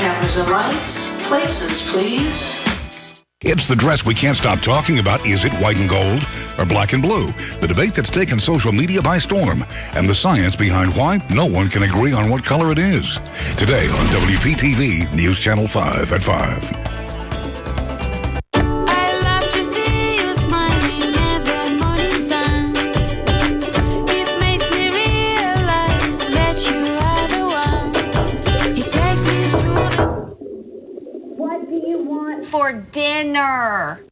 cameras and lights. Places, please. It's the dress we can't stop talking about. Is it white and gold or black and blue? The debate that's taken social media by storm, and the science behind why no one can agree on what color it is. Today on WPTV News Channel 5 at 5. For dinner.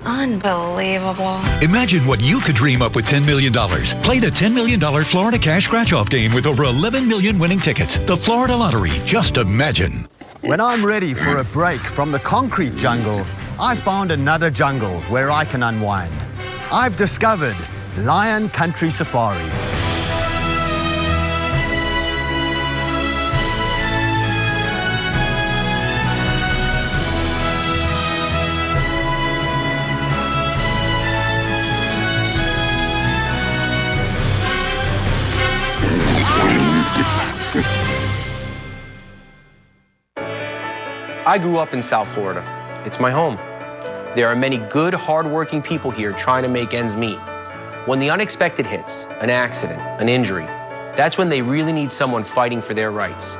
Unbelievable. Imagine what you could dream up with $10 million. Play the $10 million Florida Cash Scratch-Off game with over 11 million winning tickets. The Florida Lottery. Just imagine. When I'm ready for a break from the concrete jungle, I found another jungle where I can unwind. I've discovered Lion Country Safari. I grew up in South Florida. It's my home. There are many good, hard-working people here trying to make ends meet. When the unexpected hits, an accident, an injury, that's when they really need someone fighting for their rights.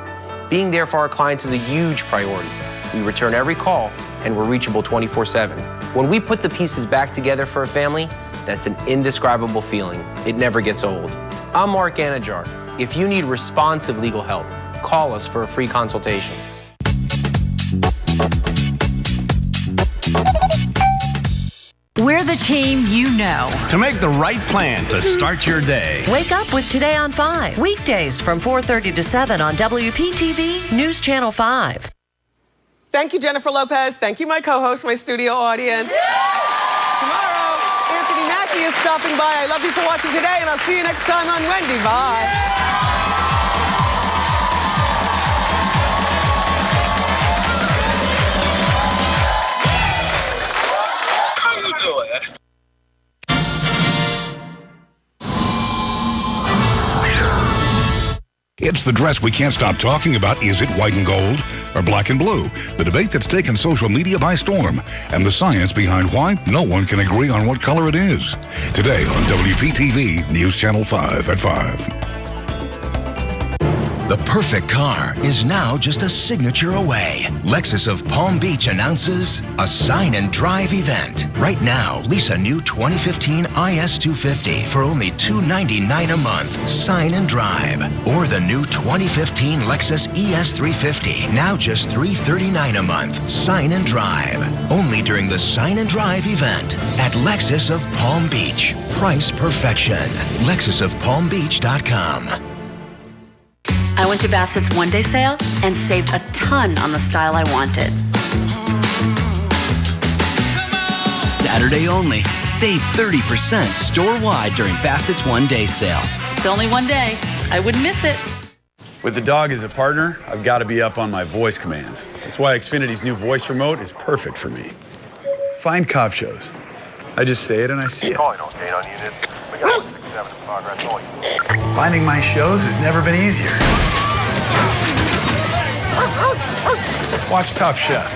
Being there for our clients is a huge priority. We return every call, and we're reachable 24/7. When we put the pieces back together for a family, that's an indescribable feeling. It never gets old. I'm Mark Anajar. If you need responsive legal help, call us for a free consultation. We're the team you know. To make the right plan to start your day. Wake up with Today on 5. Weekdays from 4:30 to 7 on WPTV News Channel 5. Thank you, Jennifer Lopez. Thank you, my co-host, my studio audience. Tomorrow, Anthony Mackie is stopping by. I love you for watching today, and I'll see you next time on Wendy. Bye. It's the dress we can't stop talking about. Is it white and gold or black and blue? The debate that's taken social media by storm, and the science behind why no one can agree on what color it is. Today on WPTV News Channel 5 at 5. The perfect car is now just a signature away. Lexus of Palm Beach announces a sign and drive event. Right now, lease a new 2015 IS250 for only $299 a month. Sign and drive. Or the new 2015 Lexus ES350, now just $339 a month. Sign and drive. Only during the sign and drive event at Lexus of Palm Beach. Price perfection. LexusofPalmBeach.com. I went to Bassett's one-day sale and saved a ton on the style I wanted. Saturday only. Save 30% store-wide during Bassett's one-day sale. It's only one day. I wouldn't miss it. With the dog as a partner, I've got to be up on my voice commands. That's why Xfinity's new voice remote is perfect for me. Find cop shows. I just say it and I see it. Finding my shows has never been easier. Watch Top Chef.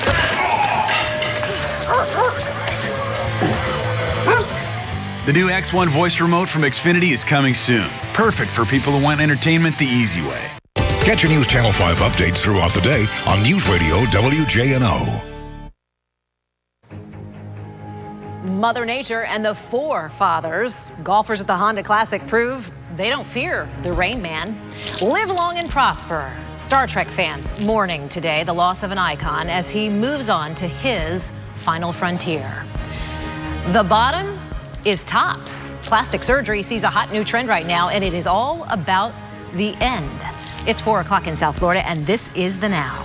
The new X1 voice remote from Xfinity is coming soon. Perfect for people who want entertainment the easy way. Catch your News Channel 5 updates throughout the day on News Radio WJNO. Mother Nature and the forefathers. Golfers at the Honda Classic prove they don't fear the Rain Man. Live long and prosper. Star Trek fans mourning today the loss of an icon as he moves on to his final frontier. The bottom is tops. Plastic surgery sees a hot new trend right now, and it is all about the end. It's 4 o'clock in South Florida, and this is The Now.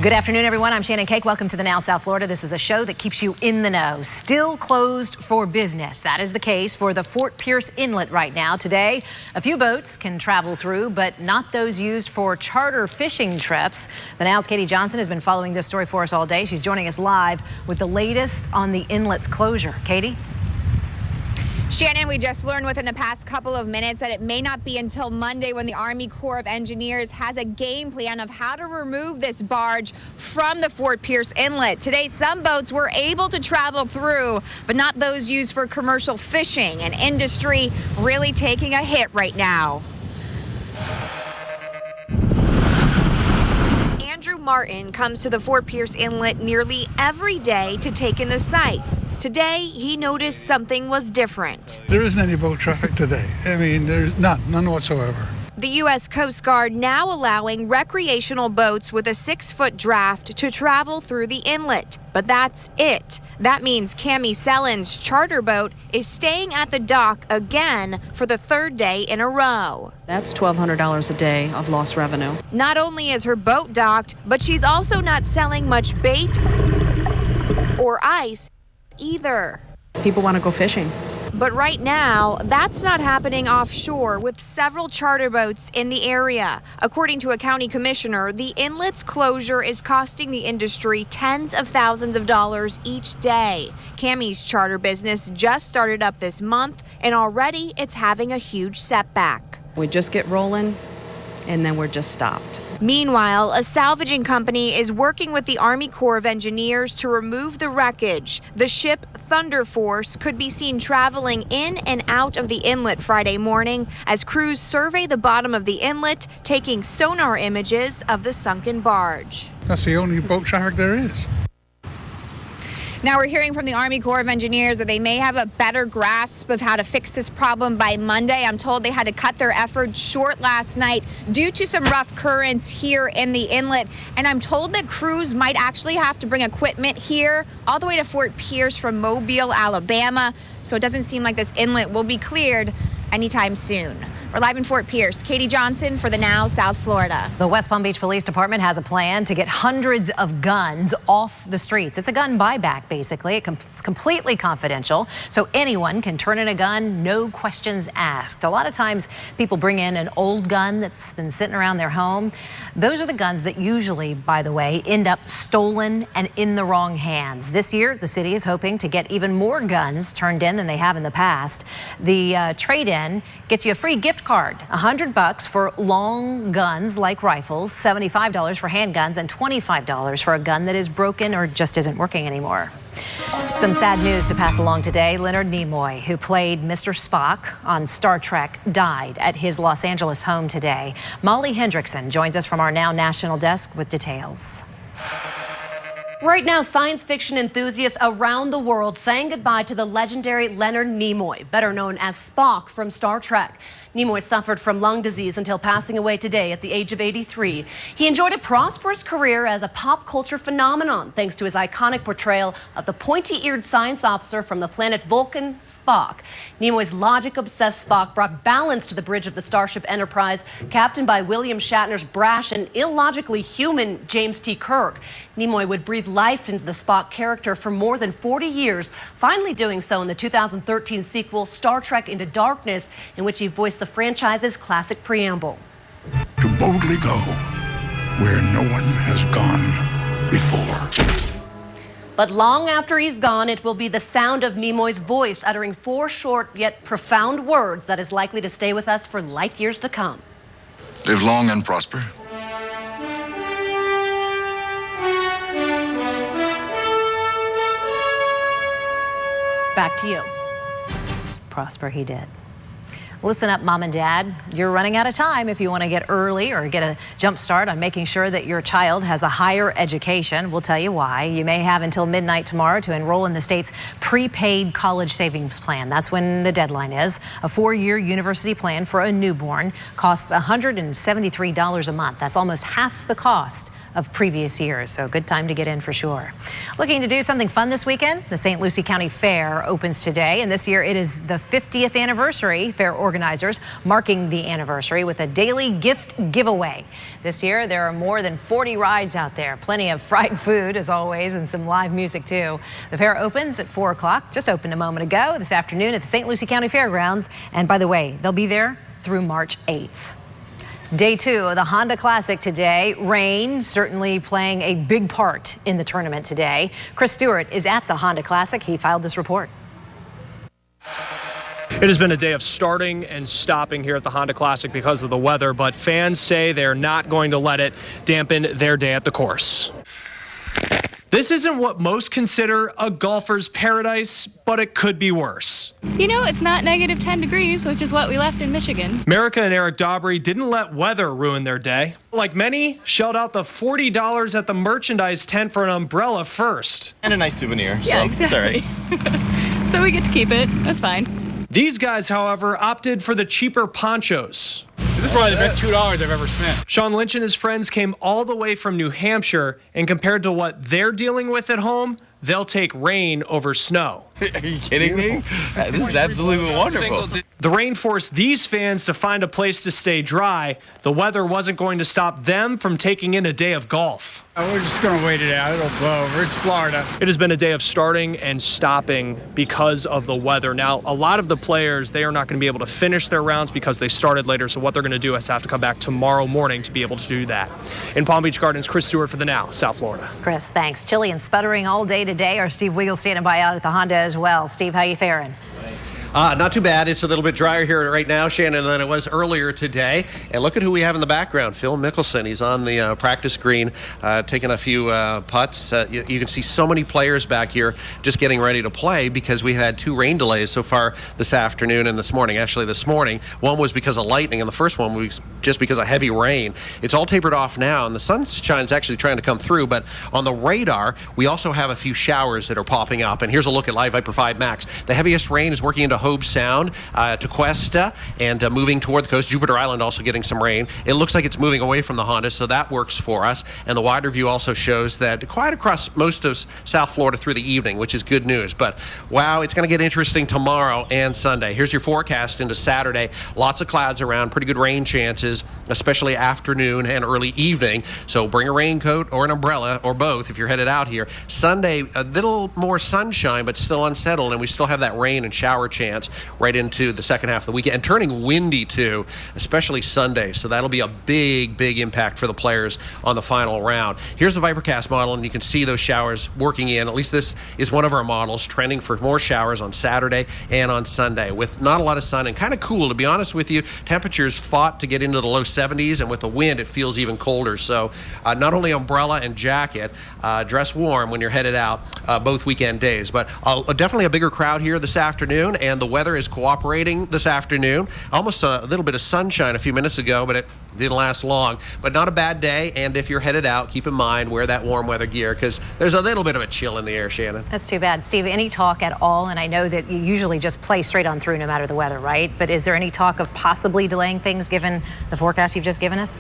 Good afternoon, everyone. I'm Shannon Cake. Welcome to The Now South Florida. This is a show that keeps you in the know. Still closed for business. That is the case for the Fort Pierce Inlet right now. Today, a few boats can travel through, but not those used for charter fishing trips. The Now's Katie Johnson has been following this story for us all day. She's joining us live with the latest on the inlet's closure. Katie? Shannon, we just learned within the past couple of minutes that it may not be until Monday when the Army Corps of Engineers has a game plan of how to remove this barge from the Fort Pierce Inlet. Today, some boats were able to travel through, but not those used for commercial fishing, an industry really taking a hit right now. Andrew Martin comes to the Fort Pierce Inlet nearly every day to take in the sights. Today, he noticed something was different. There isn't any boat traffic today. I mean, there's none whatsoever. The U.S. Coast Guard now allowing recreational boats with a 6-foot draft to travel through the inlet. But that's it. That means Cami Sellen's charter boat is staying at the dock again for the third day in a row. That's $1,200 a day of lost revenue. Not only is her boat docked, but she's also not selling much bait or ice either. People want to go fishing. But right now, that's not happening offshore with several charter boats in the area. According to a county commissioner, the inlet's closure is costing the industry tens of thousands of dollars each day. Cami's charter business just started up this month, and already it's having a huge setback. We just get rolling, and then we're just stopped. Meanwhile, a salvaging company is working with the Army Corps of Engineers to remove the wreckage. The ship Thunder Force could be seen traveling in and out of the inlet Friday morning as crews survey the bottom of the inlet, taking sonar images of the sunken barge. That's the only boat traffic there is. Now we're hearing from the Army Corps of Engineers that they may have a better grasp of how to fix this problem by Monday. I'm told they had to cut their efforts short last night due to some rough currents here in the inlet. And I'm told that crews might actually have to bring equipment here all the way to Fort Pierce from Mobile, Alabama. So it doesn't seem like this inlet will be cleared anytime soon. We're live in Fort Pierce. Katie Johnson for the Now South Florida. The West Palm Beach Police Department has a plan to get hundreds of guns off the streets. It's a gun buyback, basically. It's completely confidential, so anyone can turn in a gun, no questions asked. A lot of times people bring in an old gun that's been sitting around their home. Those are the guns that usually, by the way, end up stolen and in the wrong hands. This year, the city is hoping to get even more guns turned in than they have in the past. The trade-in gets you a free gift card, $100 for long guns like rifles, $75 for handguns, and $25 for a gun that is broken or just isn't working anymore. Some sad news to pass along today. Leonard Nimoy, who played Mr. Spock on Star Trek, died at his Los Angeles home today. Molly Hendrickson joins us from our Now National Desk with details. Right now, science fiction enthusiasts around the world saying goodbye to the legendary Leonard Nimoy, better known as Spock from Star Trek. Nimoy suffered from lung disease until passing away today at the age of 83. He enjoyed a prosperous career as a pop culture phenomenon thanks to his iconic portrayal of the pointy-eared science officer from the planet Vulcan, Spock. Nimoy's logic-obsessed Spock brought balance to the bridge of the Starship Enterprise, captained by William Shatner's brash and illogically human James T. Kirk. Nimoy would breathe life into the Spock character for more than 40 years, finally doing so in the 2013 sequel Star Trek Into Darkness, in which he voiced the franchise's classic preamble. To boldly go where no one has gone before. But long after he's gone, it will be the sound of Nimoy's voice uttering 4 short yet profound words that is likely to stay with us for light years to come. Live long and prosper. Back to you. Prosper he did. Listen up, Mom and Dad. You're running out of time if you want to get early or get a jump start on making sure that your child has a higher education. We'll tell you why. You may have until midnight tomorrow to enroll in the state's prepaid college savings plan. That's when the deadline is. A 4-year university plan for a newborn costs $173 a month. That's almost half the cost of previous years, so good time to get in for sure. Looking to do something fun this weekend? The St. Lucie County Fair opens today, and this year it is the 50th anniversary. Fair organizers marking the anniversary with a daily gift giveaway. This year there are more than 40 rides out there, plenty of fried food as always, and some live music too. The fair opens at 4 o'clock, just opened a moment ago, this afternoon at the St. Lucie County Fairgrounds, and by the way, they'll be there through March 8th. Day 2 of the Honda Classic today. Rain certainly playing a big part in the tournament today. Chris Stewart is at the Honda Classic. He filed this report. It has been a day of starting and stopping here at the Honda Classic because of the weather, but fans say they're not going to let it dampen their day at the course. This isn't what most consider a golfer's paradise, but it could be worse. You know, it's not negative 10 degrees, which is what we left in Michigan. Marika and Eric Daubry didn't let weather ruin their day. Like many, shelled out the $40 at the merchandise tent for an umbrella first. And a nice souvenir, Yeah, so it's all right. So we get to keep it. That's fine. These guys, however, opted for the cheaper ponchos. This is probably the best $2 I've ever spent. Sean Lynch and his friends came all the way from New Hampshire, and compared to what they're dealing with at home, they'll take rain over snow. Are you kidding me? This is absolutely wonderful. The rain forced these fans to find a place to stay dry. The weather wasn't going to stop them from taking in a day of golf. We're just going to wait it out. It'll blow over. It's Florida. It has been a day of starting and stopping because of the weather. Now, a lot of the players, they are not going to be able to finish their rounds because they started later. So what they're going to do is have to come back tomorrow morning to be able to do that. In Palm Beach Gardens, Chris Stewart for The Now, South Florida. Chris, thanks. Chilly and sputtering all day today. Our Steve Wiegel standing by out at the Honda as well. Steve, how you faring? Not too bad. It's a little bit drier here right now, Shannon, than it was earlier today. And look at who we have in the background. Phil Mickelson. He's on the practice green, taking a few putts. You can see so many players back here just getting ready to play because we had 2 rain delays so far this afternoon and this morning. Actually, this morning, one was because of lightning, and the first one was just because of heavy rain. It's all tapered off now, and the sunshine's actually trying to come through. But on the radar, we also have a few showers that are popping up. And here's a look at Live Viper 5 Max. The heaviest rain is working into Hobe Sound to Cuesta and moving toward the coast. Jupiter Island also getting some rain. It looks like it's moving away from the Honda, so that works for us. And the wider view also shows that quite across most of South Florida through the evening, which is good news. But wow, it's going to get interesting tomorrow and Sunday. Here's your forecast into Saturday. Lots of clouds around, pretty good rain chances, especially afternoon and early evening. So bring a raincoat or an umbrella or both if you're headed out here. Sunday, a little more sunshine, but still unsettled, and we still have that rain and shower chance right into the second half of the weekend, and turning windy too, especially Sunday. So that'll be a big impact for the players on the final round. Here's the Vipercast model, and you can see those showers working in. At least this is one of our models, trending for more showers on Saturday and on Sunday with not a lot of sun and kind of cool. To be honest with you, temperatures fought to get into the low 70s, and with the wind, it feels even colder. So not only umbrella and jacket, dress warm when you're headed out both weekend days. But definitely a bigger crowd here this afternoon, and the weather is cooperating this afternoon. Almost a little bit of sunshine a few minutes ago, but it didn't last long. But not a bad day, and if you're headed out, keep in mind, wear that warm weather gear because there's a little bit of a chill in the air, Shannon. That's too bad. Steve, any talk at all, and I know that you usually just play straight on through no matter the weather, right? But is there any talk of possibly delaying things given the forecast you've just given us?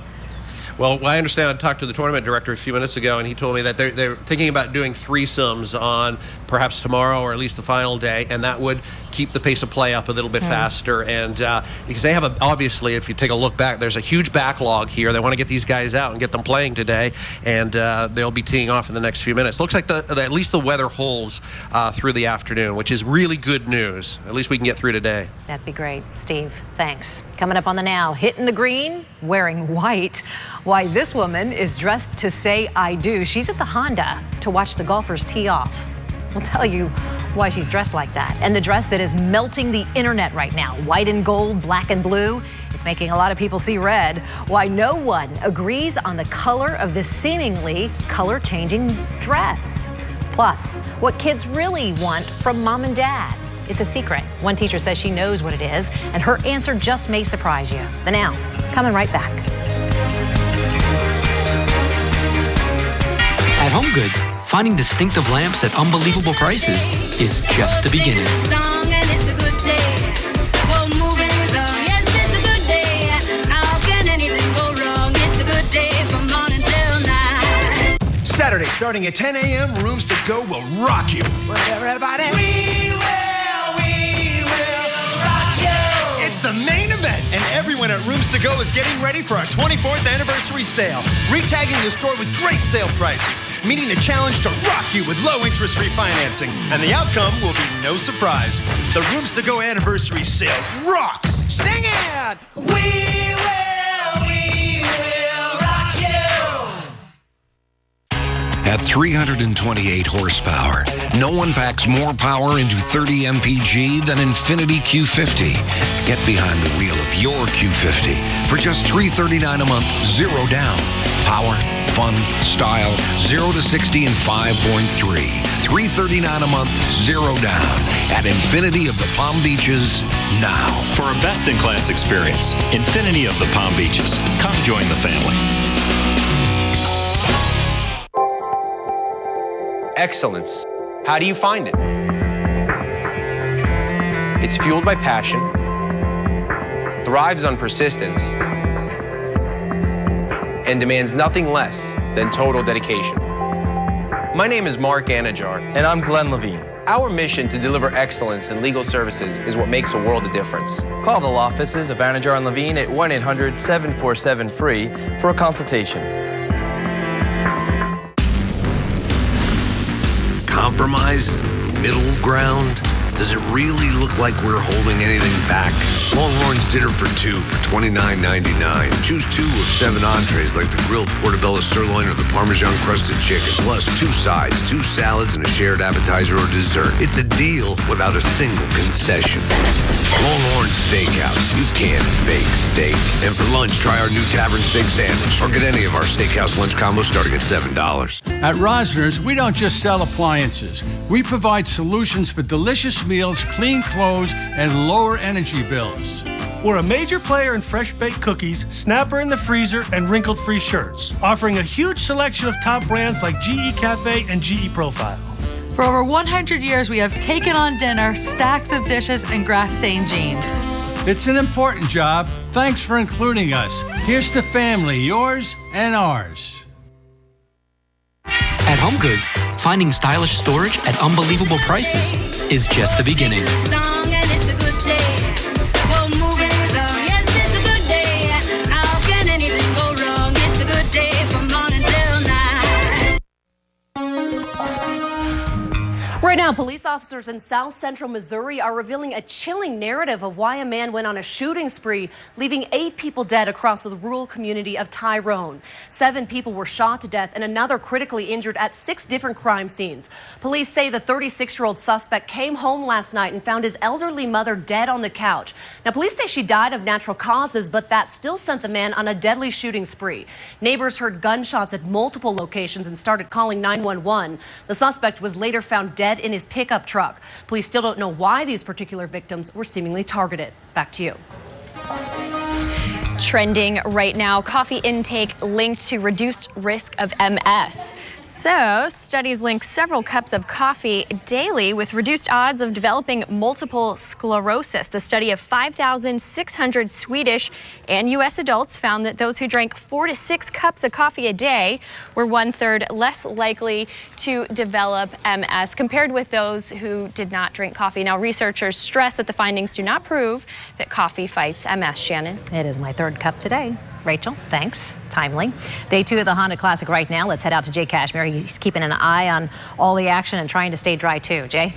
Well, I understand. I talked to the tournament director a few minutes ago, and he told me that they're thinking about doing threesomes on perhaps tomorrow or at least the final day, and that would keep the pace of play up a little bit faster. And because they have, obviously, if you take a look back, there's a huge backlog here. They want to get these guys out and get them playing today, and they'll be teeing off in the next few minutes. Looks like at least the weather holds through the afternoon, which is really good news. At least we can get through today. That'd be great. Steve, thanks. Coming up on The Now, hitting the green, wearing white. Why this woman is dressed to say I do. She's at the Honda to watch the golfers tee off. We'll tell you why she's dressed like that. And the dress that is melting the internet right now. White and gold, black and blue. It's making a lot of people see red. Why no one agrees on the color of this seemingly color-changing dress. Plus, what kids really want from mom and dad. It's a secret. One teacher says she knows what it is, and her answer just may surprise you. The Now, coming right back. At HomeGoods, finding distinctive lamps at unbelievable prices is just the beginning. Saturday, starting at 10 a.m., Rooms to Go will rock you. Everybody, we will rock you. It's the main event, and everyone at Rooms to Go is getting ready for our 24th anniversary sale, retagging the store with great sale prices, meeting the challenge to rock you with low interest refinancing, and the outcome will be no surprise. The Rooms to Go anniversary sale rocks. Sing it! We will rock you. At 328 horsepower, no one packs more power into 30 mpg than Infiniti Q50. Get behind the wheel of your Q50 for just $339 a month, zero down. Power, fun, style, 0 to 60 in 5.3. $339 a month, zero down. At Infiniti of the Palm Beaches now. For a best-in-class experience, Infiniti of the Palm Beaches. Come join the family. Excellence. How do you find it? It's fueled by passion, thrives on persistence, and demands nothing less than total dedication. My name is Mark Anajar. And I'm Glenn Levine. Our mission to deliver excellence in legal services is what makes a world of difference. Call the law offices of Anajar and Levine at 1-800-747-FREE for a consultation. Compromise? Middle ground? Does it really look like we're holding anything back? Longhorn's dinner for two for $29.99. Choose 2 of 7 entrees like the grilled portobello sirloin or the Parmesan crusted chicken, plus 2 sides, 2 salads, and a shared appetizer or dessert. It's a deal without a single concession. Longhorn Steakhouse. You can't fake steak. And for lunch, try our new Tavern Steak Sandwich or get any of our steakhouse lunch combos starting at $7. At Rosner's, we don't just sell appliances. We provide solutions for delicious meals, clean clothes, and lower energy bills. We're a major player in fresh-baked cookies, snapper in the freezer, and wrinkle-free shirts, offering a huge selection of top brands like GE Cafe and GE Profile. For over 100 years, we have taken on dinner, stacks of dishes, and grass-stained jeans. It's an important job. Thanks for including us. Here's to family, yours and ours. At HomeGoods, finding stylish storage at unbelievable prices is just the beginning. Right now, police officers in South Central Missouri are revealing a chilling narrative of why a man went on a shooting spree, leaving 8 people dead across the rural community of Tyrone. 7 people were shot to death and another critically injured at 6 different crime scenes. Police say the 36-year-old suspect came home last night and found his elderly mother dead on the couch. Now, police say she died of natural causes, but that still sent the man on a deadly shooting spree. Neighbors heard gunshots at multiple locations and started calling 911. The suspect was later found dead in his pickup truck. Police still don't know why these particular victims were seemingly targeted. Back to you. Trending right now, coffee intake linked to reduced risk of MS. So, studies link several cups of coffee daily with reduced odds of developing multiple sclerosis. The study of 5,600 Swedish and U.S. adults found that those who drank 4 to 6 cups of coffee a day were 1/3 less likely to develop MS compared with those who did not drink coffee. Now, researchers stress that the findings do not prove that coffee fights MS. Shannon? It is my 3rd cup today. Rachel, thanks. Timely. Day 2 of the Honda Classic right now. Let's head out to Jay Cashmere. He's keeping an eye on all the action and trying to stay dry too. Jay?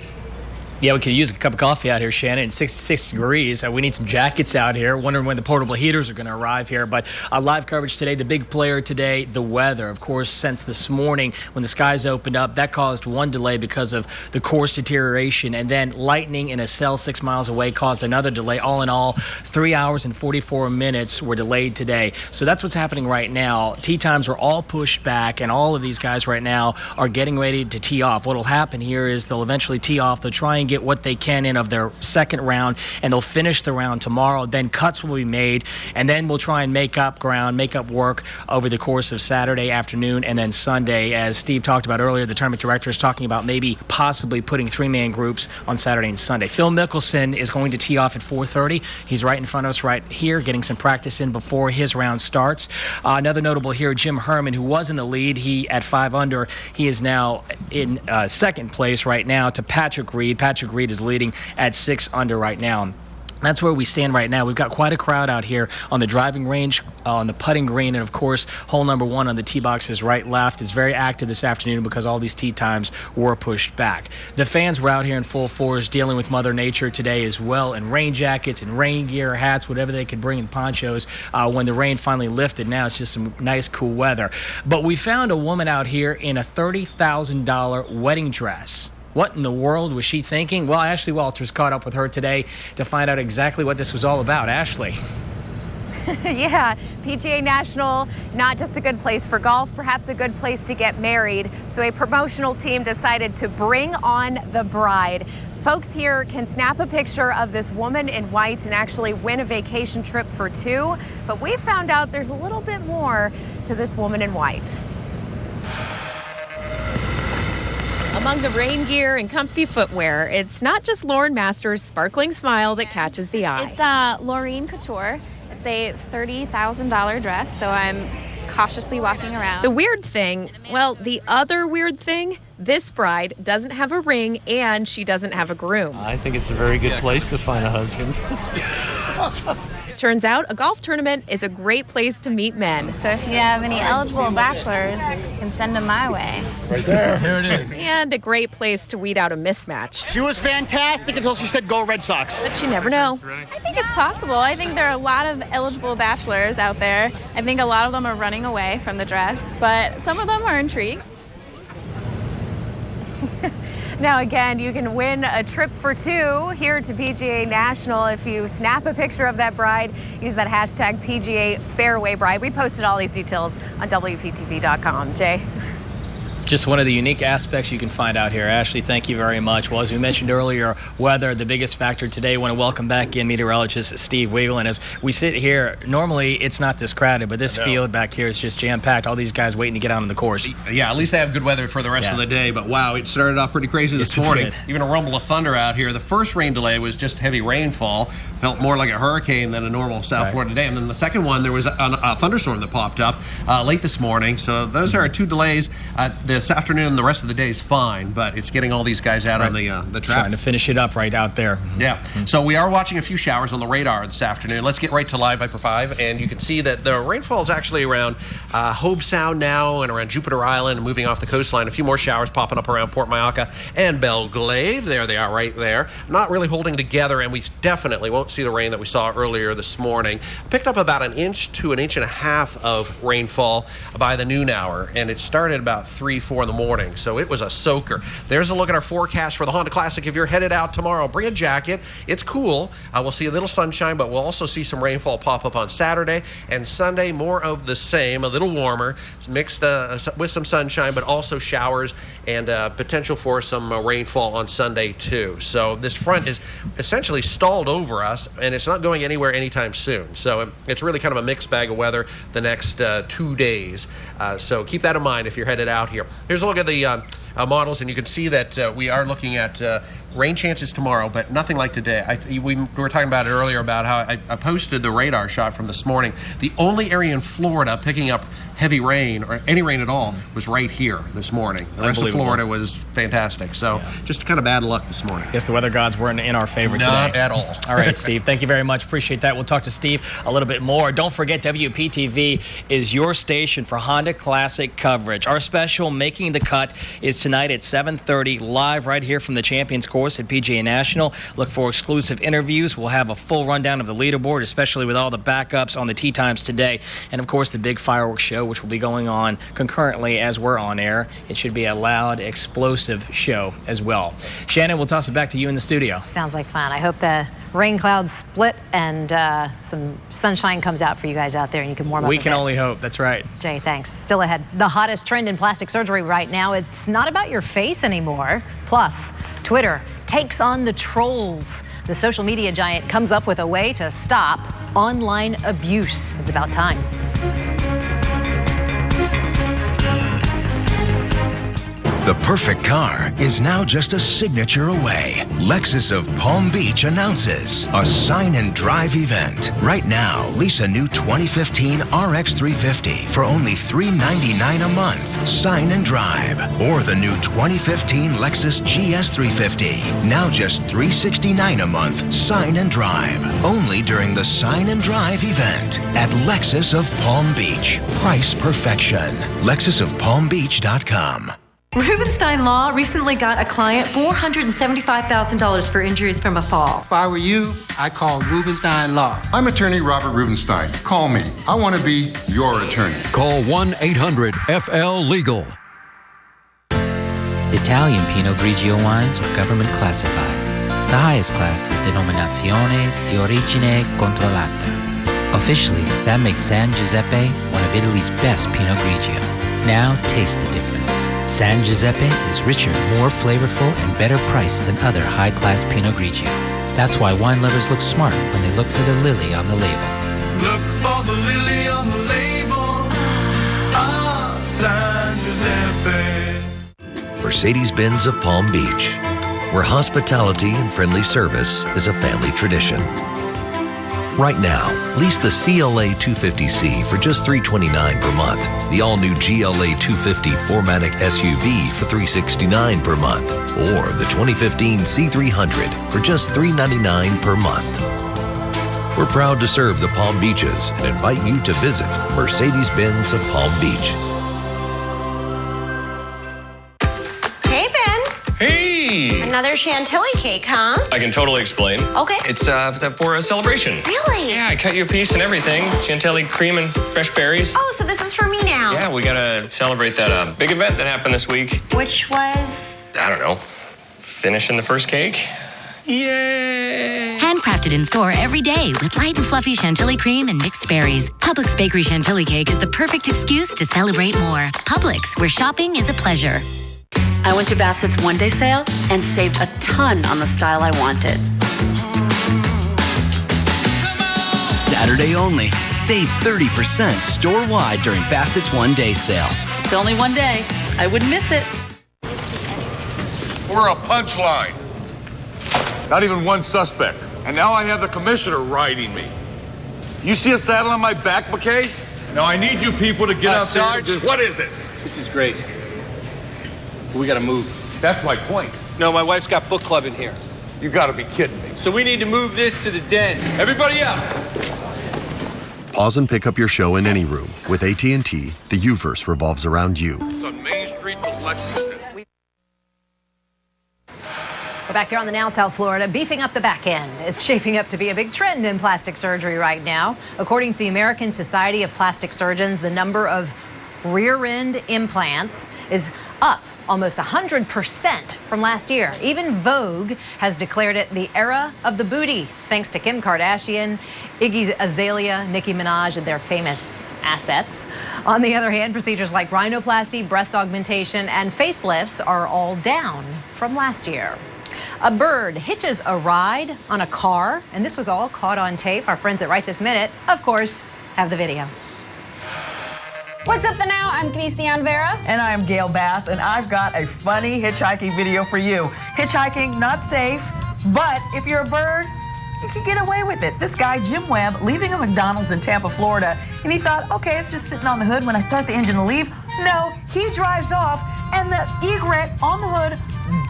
Yeah, we could use a cup of coffee out here, Shannon. 66 degrees. We need some jackets out here. Wondering when the portable heaters are going to arrive here. But live coverage today, the big player today, the weather. Of course, since this morning when the skies opened up, that caused one delay because of the course deterioration. And then lightning in a cell 6 miles away caused another delay. All in all, 3 hours and 44 minutes were delayed today. So that's what's happening right now. Tee times are all pushed back, and all of these guys right now are getting ready to tee off. What will happen here is they'll eventually tee off. They'll try and get what they can in of their second round, and they'll finish the round tomorrow. Then cuts will be made, and then we'll try and make up ground, make up work over the course of Saturday afternoon and then Sunday. As Steve talked about earlier, the tournament director is talking about maybe possibly putting 3-man groups on Saturday and Sunday. Phil Mickelson is going to tee off at 4:30. He's right in front of us right here, getting some practice in before his round starts. Another notable here, Jim Herman, who was in the lead. He at 5 under. He is now in second place right now to Patrick Reed. Patrick Reed is leading at 6 under right now. That's where we stand right now. We've got quite a crowd out here on the driving range, on the putting green, and of course, hole number 1 on the tee boxes right left is very active this afternoon because all these tee times were pushed back. The fans were out here in full force dealing with Mother Nature today as well, in rain jackets and rain gear, hats, whatever they could bring in ponchos when the rain finally lifted. Now it's just some nice, cool weather. But we found a woman out here in a $30,000 wedding dress. What in the world was she thinking? Well, Ashley Walters caught up with her today to find out exactly what this was all about. Ashley. Yeah, PGA National, not just a good place for golf, perhaps a good place to get married. So a promotional team decided to bring on the bride. Folks here can snap a picture of this woman in white and actually win a vacation trip for 2. But we found out there's a little bit more to this woman in white. Among the rain gear and comfy footwear, it's not just Lauren Masters' sparkling smile that catches the eye. It's Laureen Couture. It's a $30,000 dress, so I'm cautiously walking around. The weird thing, well, the other weird thing, this bride doesn't have a ring and she doesn't have a groom. I think it's a very good place to find a husband. Turns out a golf tournament is a great place to meet men. So if you have any eligible bachelors, you can send them my way. Right there. Here it is. And a great place to weed out a mismatch. She was fantastic until she said, "Go Red Sox." But you never know. I think it's possible. I think there are a lot of eligible bachelors out there. I think a lot of them are running away from the dress, but some of them are intrigued. Now, again, you can win a trip for 2 here to PGA National if you snap a picture of that bride. Use that hashtag PGA Fairway Bride. We posted all these details on WPTV.com. Jay? Just one of the unique aspects you can find out here. Ashley, thank you very much. Well, as we mentioned earlier, weather, the biggest factor today. I want to welcome back in meteorologist Steve Weigel. And as we sit here, normally it's not this crowded, but this field back here is just jam-packed. All these guys waiting to get out on the course. Yeah, at least they have good weather for the rest of the day. But wow, it started off pretty crazy this morning. Even a rumble of thunder out here. The first rain delay was just heavy rainfall. Felt more like a hurricane than a normal South Florida day. And then the second one, there was a thunderstorm that popped up late this morning. So those are 2 delays. This afternoon, the rest of the day is fine, but it's getting all these guys out on the track. Trying to finish it up right out there. Yeah. So we are watching a few showers on the radar this afternoon. Let's get right to Live Viper 5, and you can see that the rainfall is actually around Hobe Sound now and around Jupiter Island and moving off the coastline. A few more showers popping up around Port Mayaca and Belle Glade. There they are right there. Not really holding together, and we definitely won't see the rain that we saw earlier this morning. Picked up about 1 inch to 1.5 inches of rainfall by the noon hour, and it started about 3-4 in the morning, so it was a soaker. There's a look at our forecast for the Honda Classic. If you're headed out tomorrow, bring a jacket. It's cool. We'll see a little sunshine, but we'll also see some rainfall pop up on Saturday and Sunday. More of the same, a little warmer, mixed with some sunshine, but also showers and potential for some rainfall on Sunday too. So this front is essentially stalled over us, and it's not going anywhere anytime soon. So it's really kind of a mixed bag of weather the next 2 days. So keep that in mind if you're headed out here. Here's a look at the models, and you can see that we are looking at rain chances tomorrow, but nothing like today. We were talking about it earlier about how I posted the radar shot from this morning. The only area in Florida picking up heavy rain, or any rain at all, was right here this morning. The rest of Florida was fantastic. So just kind of bad luck this morning. Yes, the weather gods weren't in our favor today. Not at all. All right, Steve, thank you very much. Appreciate that. We'll talk to Steve a little bit more. Don't forget, WPTV is your station for Honda Classic coverage. Our special Making the Cut is tonight at 7:30, live right here from the Champions Course at PGA National. Look for exclusive interviews. We'll have a full rundown of the leaderboard, especially with all the backups on the tee times today. And, of course, the big fireworks show, which will be going on concurrently as we're on air. It should be a loud, explosive show as well. Shannon, we'll toss it back to you in the studio. Sounds like fun. I hope the rain clouds split and some sunshine comes out for you guys out there and you can warm up. We can only hope. That's right. Jay, thanks. Still ahead. The hottest trend in plastic surgery right now, it's not about your face anymore. Plus, Twitter takes on the trolls. The social media giant comes up with a way to stop online abuse. It's about time. The perfect car is now just a signature away. Lexus of Palm Beach announces a sign and drive event. Right now, lease a new 2015 RX 350 for only $399 a month. Sign and drive. Or the new 2015 Lexus GS 350. Now just $369 a month. Sign and drive. Only during the sign and drive event at Lexus of Palm Beach. Price perfection. LexusofPalmBeach.com. Rubenstein Law recently got a client $475,000 for injuries from a fall. If I were you, I'd call Rubenstein Law. I'm attorney Robert Rubenstein. Call me. I want to be your attorney. Call 1-800-FL-LEGAL. Italian Pinot Grigio wines are government classified. The highest class is Denominazione di Origine Controllata. Officially, that makes San Giuseppe one of Italy's best Pinot Grigio. Now taste the difference. San Giuseppe is richer, more flavorful, and better priced than other high-class Pinot Grigio. That's why wine lovers look smart when they look for the lily on the label. Look for the lily on the label. Ah, San Giuseppe. Mercedes-Benz of Palm Beach, where hospitality and friendly service is a family tradition. Right now, lease the CLA 250C for just $329 per month, the all-new GLA 250 4MATIC SUV for $369 per month, or the 2015 C300 for just $399 per month. We're proud to serve the Palm Beaches and invite you to visit Mercedes-Benz of Palm Beach. Hey, Ben. Hey! Another chantilly cake, huh? I can totally explain. Okay. It's for a celebration. Really? Yeah, I cut you a piece and everything. Chantilly cream and fresh berries. Oh, so this is for me now. Yeah, we gotta celebrate that big event that happened this week. Which was? I don't know. Finishing the first cake. Yay! Handcrafted in store every day with light and fluffy chantilly cream and mixed berries. Publix Bakery Chantilly Cake is the perfect excuse to celebrate more. Publix, where shopping is a pleasure. I went to Bassett's one-day sale and saved a ton on the style I wanted. Saturday only. Save 30% store-wide during Bassett's one-day sale. It's only one day. I wouldn't miss it. We're a punchline. Not even one suspect. And now I have the commissioner riding me. You see a saddle on my back, McKay? Now I need you people to get out Sarge? there. What is it? This is great. We gotta move. That's my point. No, my wife's got book club in here. You gotta be kidding me. So we need to move this to the den. Everybody up! Pause and pick up your show in any room. With AT&T, the U-verse revolves around you. It's on Main Street to Lexington. We're back here on the Now South Florida, beefing up the back end. It's shaping up to be a big trend in plastic surgery right now. According to the American Society of Plastic Surgeons, the number of rear end implants is up almost 100% from last year. Even Vogue has declared it the era of the booty, thanks to Kim Kardashian, Iggy Azalea, Nicki Minaj, and their famous assets. On the other hand, procedures like rhinoplasty, breast augmentation, and facelifts are all down from last year. A bird hitches a ride on a car, and this was all caught on tape. Our friends at Right This Minute, of course, have the video. What's up the Now? I'm Cristian Vera. And I'm Gail Bass, and I've got a funny hitchhiking video for you. Hitchhiking, not safe, but if you're a bird, you can get away with it. This guy, Jim Webb, leaving a McDonald's in Tampa, Florida, and he thought, okay, it's just sitting on the hood. When I start the engine to leave, no, he drives off, and the egret on the hood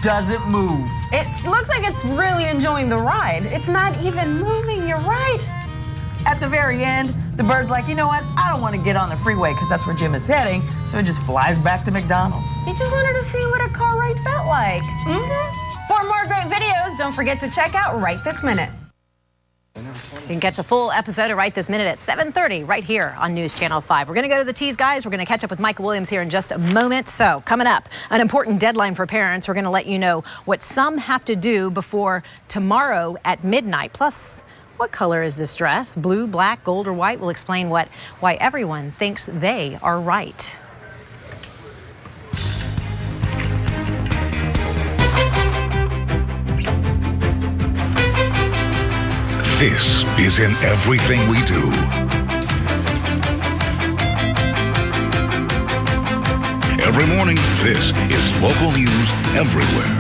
doesn't move. It looks like it's really enjoying the ride. It's not even moving, you're right. At the very end, the bird's like, you know what? I don't want to get on the freeway because that's where Jim is heading, so it just flies back to McDonald's. He just wanted to see what a car ride felt like. For more great videos, don't forget to check out Right This Minute. You can catch a full episode of Right This Minute at 7:30 right here on News Channel 5. We're going to go to the tease, guys. We're going to catch up with Michael Williams here in just a moment. So coming up, an important deadline for parents. We're going to let you know what some have to do before tomorrow at midnight. Plus, what color is this dress? Blue, black, gold, or white? We'll explain why everyone thinks they are right. This is in everything we do. Every morning, this is local news everywhere.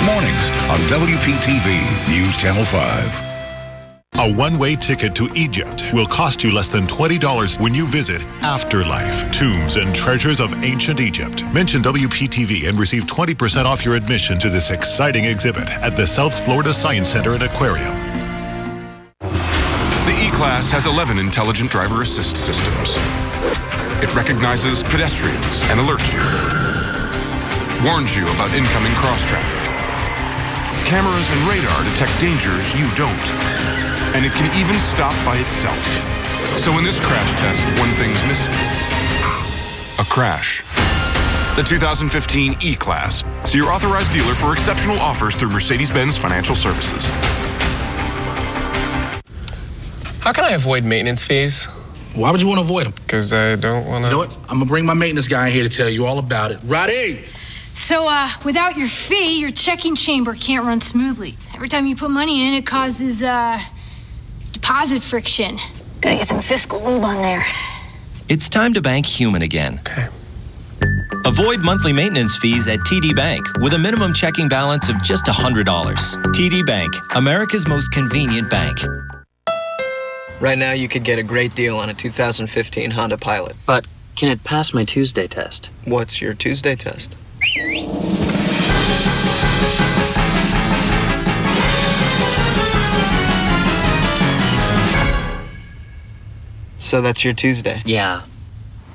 Mornings on WPTV News Channel 5. A one-way ticket to Egypt will cost you less than $20 when you visit Afterlife, Tombs and Treasures of Ancient Egypt. Mention WPTV and receive 20% off your admission to this exciting exhibit at the South Florida Science Center and Aquarium. The E-Class has 11 intelligent driver assist systems. It recognizes pedestrians and alerts you. Warns you about incoming cross-traffic. Cameras and radar detect dangers you don't. And it can even stop by itself. So in this crash test, one thing's missing. A crash. The 2015 E-Class. See your authorized dealer for exceptional offers through Mercedes-Benz Financial Services. How can I avoid maintenance fees? Why would you want to avoid them? Because I don't want to... You know what? I'm going to bring my maintenance guy here to tell you all about it. Roddy! So, without your fee, your checking chamber can't run smoothly. Every time you put money in, it causes, deposit friction. Gotta get some fiscal lube on there. It's time to bank human again. Okay. Avoid monthly maintenance fees at TD Bank with a minimum checking balance of just $100. TD Bank, America's most convenient bank. Right now, you could get a great deal on a 2015 Honda Pilot. But can it pass my Tuesday test? What's your Tuesday test? So that's your Tuesday? Yeah.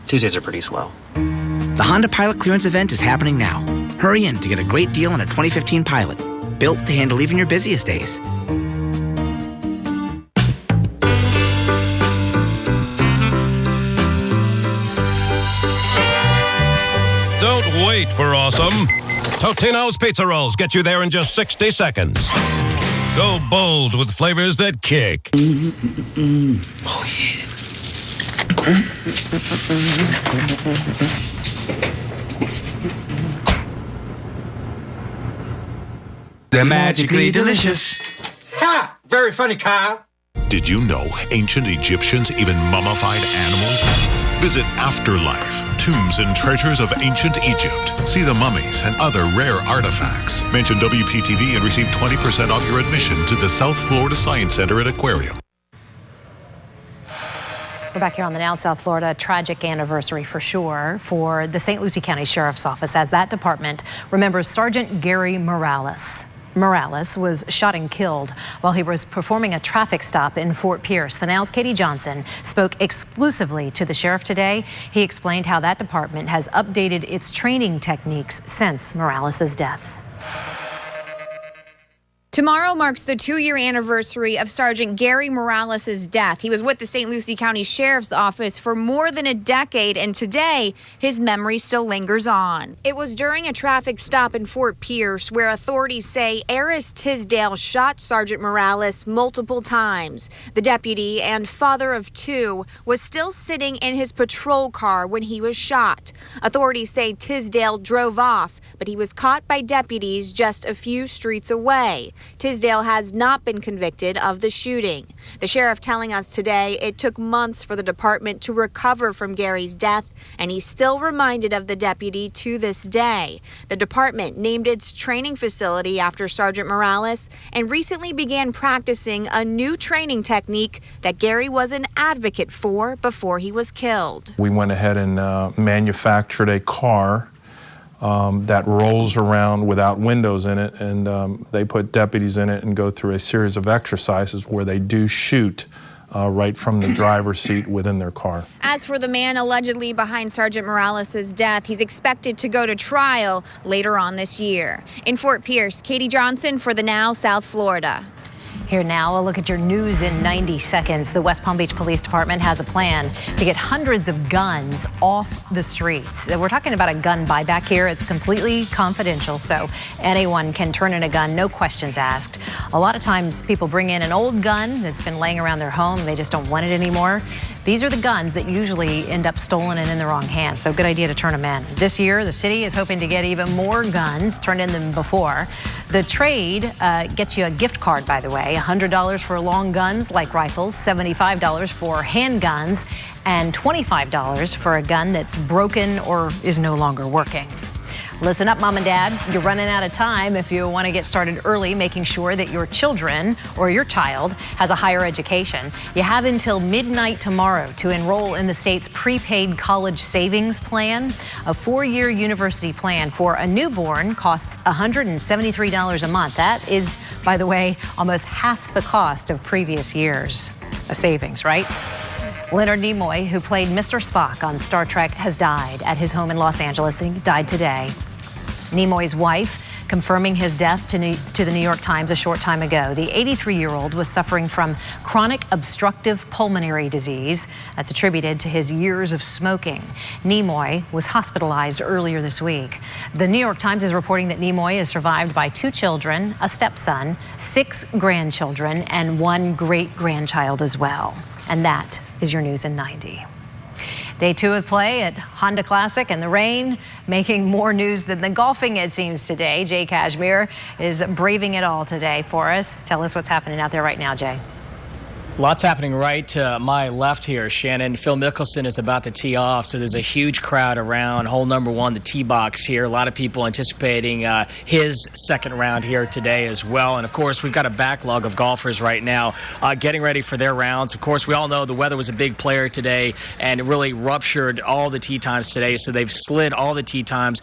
Tuesdays are pretty slow. The Honda Pilot clearance event is happening now. Hurry in to get a great deal on a 2015 Pilot, built to handle even your busiest days. Don't wait for awesome. Totino's Pizza Rolls get you there in just 60 seconds. Go bold with flavors that kick. Oh, yeah. They're magically delicious. Ha! Very funny, Kyle. Did you know ancient Egyptians even mummified animals? Visit Afterlife, Tombs and Treasures of Ancient Egypt. See the mummies and other rare artifacts. Mention WPTV and receive 20% off your admission to the South Florida Science Center and Aquarium. We're back here on the Now South Florida. A tragic anniversary for sure for the St. Lucie County Sheriff's Office, as that department remembers Sergeant Gary Morales. Morales was shot and killed while he was performing a traffic stop in Fort Pierce. The Now's Katie Johnson spoke exclusively to the sheriff today. He explained how that department has updated its training techniques since Morales' death. Tomorrow marks the 2-year anniversary of Sergeant Gary Morales' death. He was with the St. Lucie County Sheriff's Office for more than a decade, and today, his memory still lingers on. It was during a traffic stop in Fort Pierce where authorities say Aris Tisdale shot Sergeant Morales multiple times. The deputy and father of 2 was still sitting in his patrol car when he was shot. Authorities say Tisdale drove off, but he was caught by deputies just a few streets away. Tisdale has not been convicted of the shooting. The sheriff telling us today it took months for the department to recover from Gary's death, and he's still reminded of the deputy to this day. The department named its training facility after Sergeant Morales and recently began practicing a new training technique that Gary was an advocate for before he was killed. We went ahead and manufactured a car that rolls around without windows in it, and they put deputies in it and go through a series of exercises where they do shoot right from the driver's seat within their car. As for the man allegedly behind Sergeant Morales' death, he's expected to go to trial later on this year. In Fort Pierce, Katie Johnson for the Now South Florida. Here now, a look at your news in 90 seconds. The West Palm Beach Police Department has a plan to get hundreds of guns off the streets. We're talking about a gun buyback here. It's completely confidential, so anyone can turn in a gun, no questions asked. A lot of times people bring in an old gun that's been laying around their home. They just don't want it anymore. These are the guns that usually end up stolen and in the wrong hands, so good idea to turn them in. This year, the city is hoping to get even more guns turned in than before. The trade gets you a gift card, by the way, $100 for long guns like rifles, $75 for handguns, and $25 for a gun that's broken or is no longer working. Listen up, Mom and Dad. You're running out of time if you want to get started early, making sure that your children or your child has a higher education. You have until midnight tomorrow to enroll in the state's prepaid college savings plan. A 4-year university plan for a newborn costs $173 a month. That is, by the way, almost half the cost of previous years. A savings, right? Leonard Nimoy, who played Mr. Spock on Star Trek, has died at his home in Los Angeles. He died today. Nimoy's wife confirming his death to the New York Times a short time ago. The 83-year-old was suffering from chronic obstructive pulmonary disease that's attributed to his years of smoking. Nimoy was hospitalized earlier this week. The New York Times is reporting that Nimoy is survived by 2 children, a stepson, 6 grandchildren, and 1 great-grandchild as well. And that is your news in 90. Day 2 of play at Honda Classic, and the rain making more news than the golfing, it seems, today. Jay Cashmere is braving it all today for us. Tell us what's happening out there right now, Jay. Lots happening right to my left here, Shannon. Phil Mickelson is about to tee off, so there's a huge crowd around hole number 1, the tee box here. A lot of people anticipating his second round here today as well. And, of course, we've got a backlog of golfers right now getting ready for their rounds. Of course, we all know the weather was a big player today, and it really ruptured all the tee times today. So they've slid all the tee times,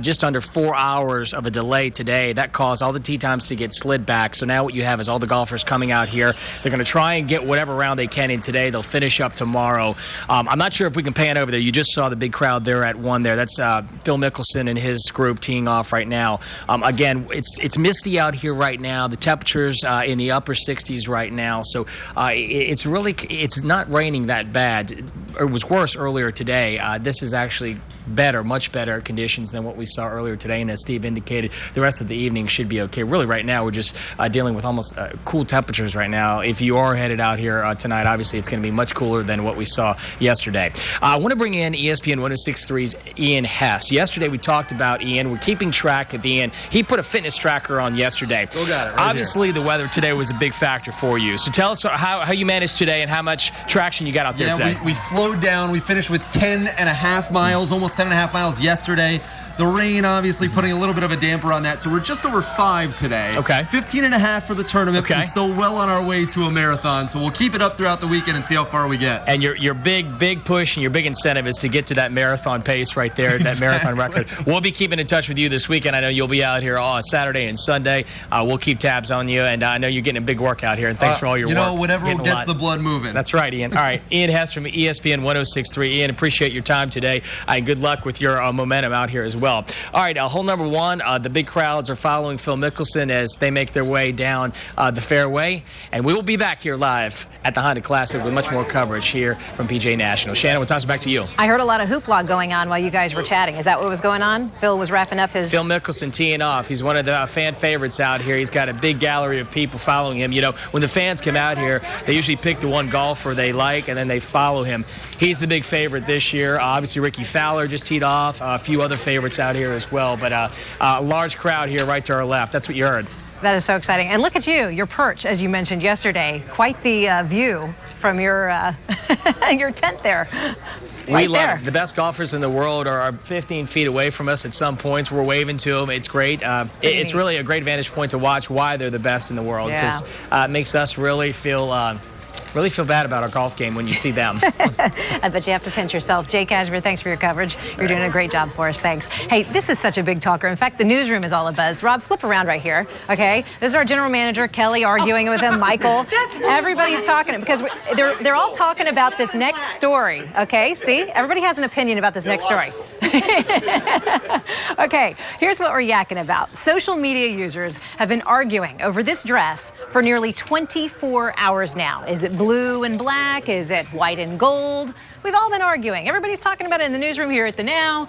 just under 4 hours of a delay today. That caused all the tee times to get slid back. So now what you have is all the golfers coming out here. They're going to try and get whatever round they can in today. They'll finish up tomorrow. I'm not sure if we can pan over there. You just saw the big crowd there at 1 there. That's Phil Mickelson and his group teeing off right now. Again, it's misty out here right now. The temperatures in the upper 60s right now. So it's not raining that bad. It was worse earlier today. This is actually better, much better conditions than what we saw earlier today. And as Steve indicated, the rest of the evening should be okay. Really, right now, we're just dealing with almost cool temperatures right now. If you are headed out here tonight, obviously, it's going to be much cooler than what we saw yesterday. I want to bring in ESPN 106.3's Ian Hess. Yesterday, we talked about Ian. We're keeping track of Ian. He put a fitness tracker on yesterday. Still got it right Obviously, here. The weather today was a big factor for you. So tell us how you managed today and how much traction you got out there today. We slowed down. We finished with 10.5 miles, almost 10.5 miles yesterday. The rain obviously putting a little bit of a damper on that, so we're just over 5 today. Okay. 15.5 for the tournament. Okay. We're still well on our way to a marathon, so we'll keep it up throughout the weekend and see how far we get. And your big push and your big incentive is to get to that marathon pace right there, that marathon record. We'll be keeping in touch with you this weekend. I know you'll be out here on Saturday and Sunday. We'll keep tabs on you, and I know you're getting a big workout here, and thanks for all your work. Whatever gets the blood moving. That's right, Ian. All right, Ian Hess from ESPN 106.3. Ian, appreciate your time today, and good luck with your momentum out here as well. All right, hole number 1, the big crowds are following Phil Mickelson as they make their way down the fairway, and we will be back here live at the Honda Classic with much more coverage here from PGA National. Shannon, we'll toss it back to you. I heard a lot of hoopla going on while you guys were chatting. Is that what was going on? Phil was wrapping up his... Phil Mickelson teeing off. He's one of the fan favorites out here. He's got a big gallery of people following him. You know, when the fans come out here, they usually pick the one golfer they like, and then they follow him. He's the big favorite this year. Obviously, Ricky Fowler just teed off. A few other favorites out here as well. But a large crowd here right to our left. That's what you heard. That is so exciting. And look at you, your perch, as you mentioned yesterday. Quite the view from your your tent there. We love it. The best golfers in the world are 15 feet away from us at some points. We're waving to them. It's great. It's really a great vantage point to watch why they're the best in the world, because it makes us really feel bad about our golf game when you see them. I bet you have to pinch yourself. Jay Cashmere, thanks for your coverage. You're doing a great job for us. Thanks. Hey, this is such a big talker. In fact, the newsroom is all abuzz. Rob, flip around right here, okay? This is our general manager, Kelly, arguing with him, Michael. Everybody's talking, because they're all talking about this next story, okay? See? Everybody has an opinion about this next story. Okay, here's what we're yakking about. Social media users have been arguing over this dress for nearly 24 hours now. Is it blue and black? Is it white and gold? We've all been arguing. Everybody's talking about it in the newsroom here at The Now.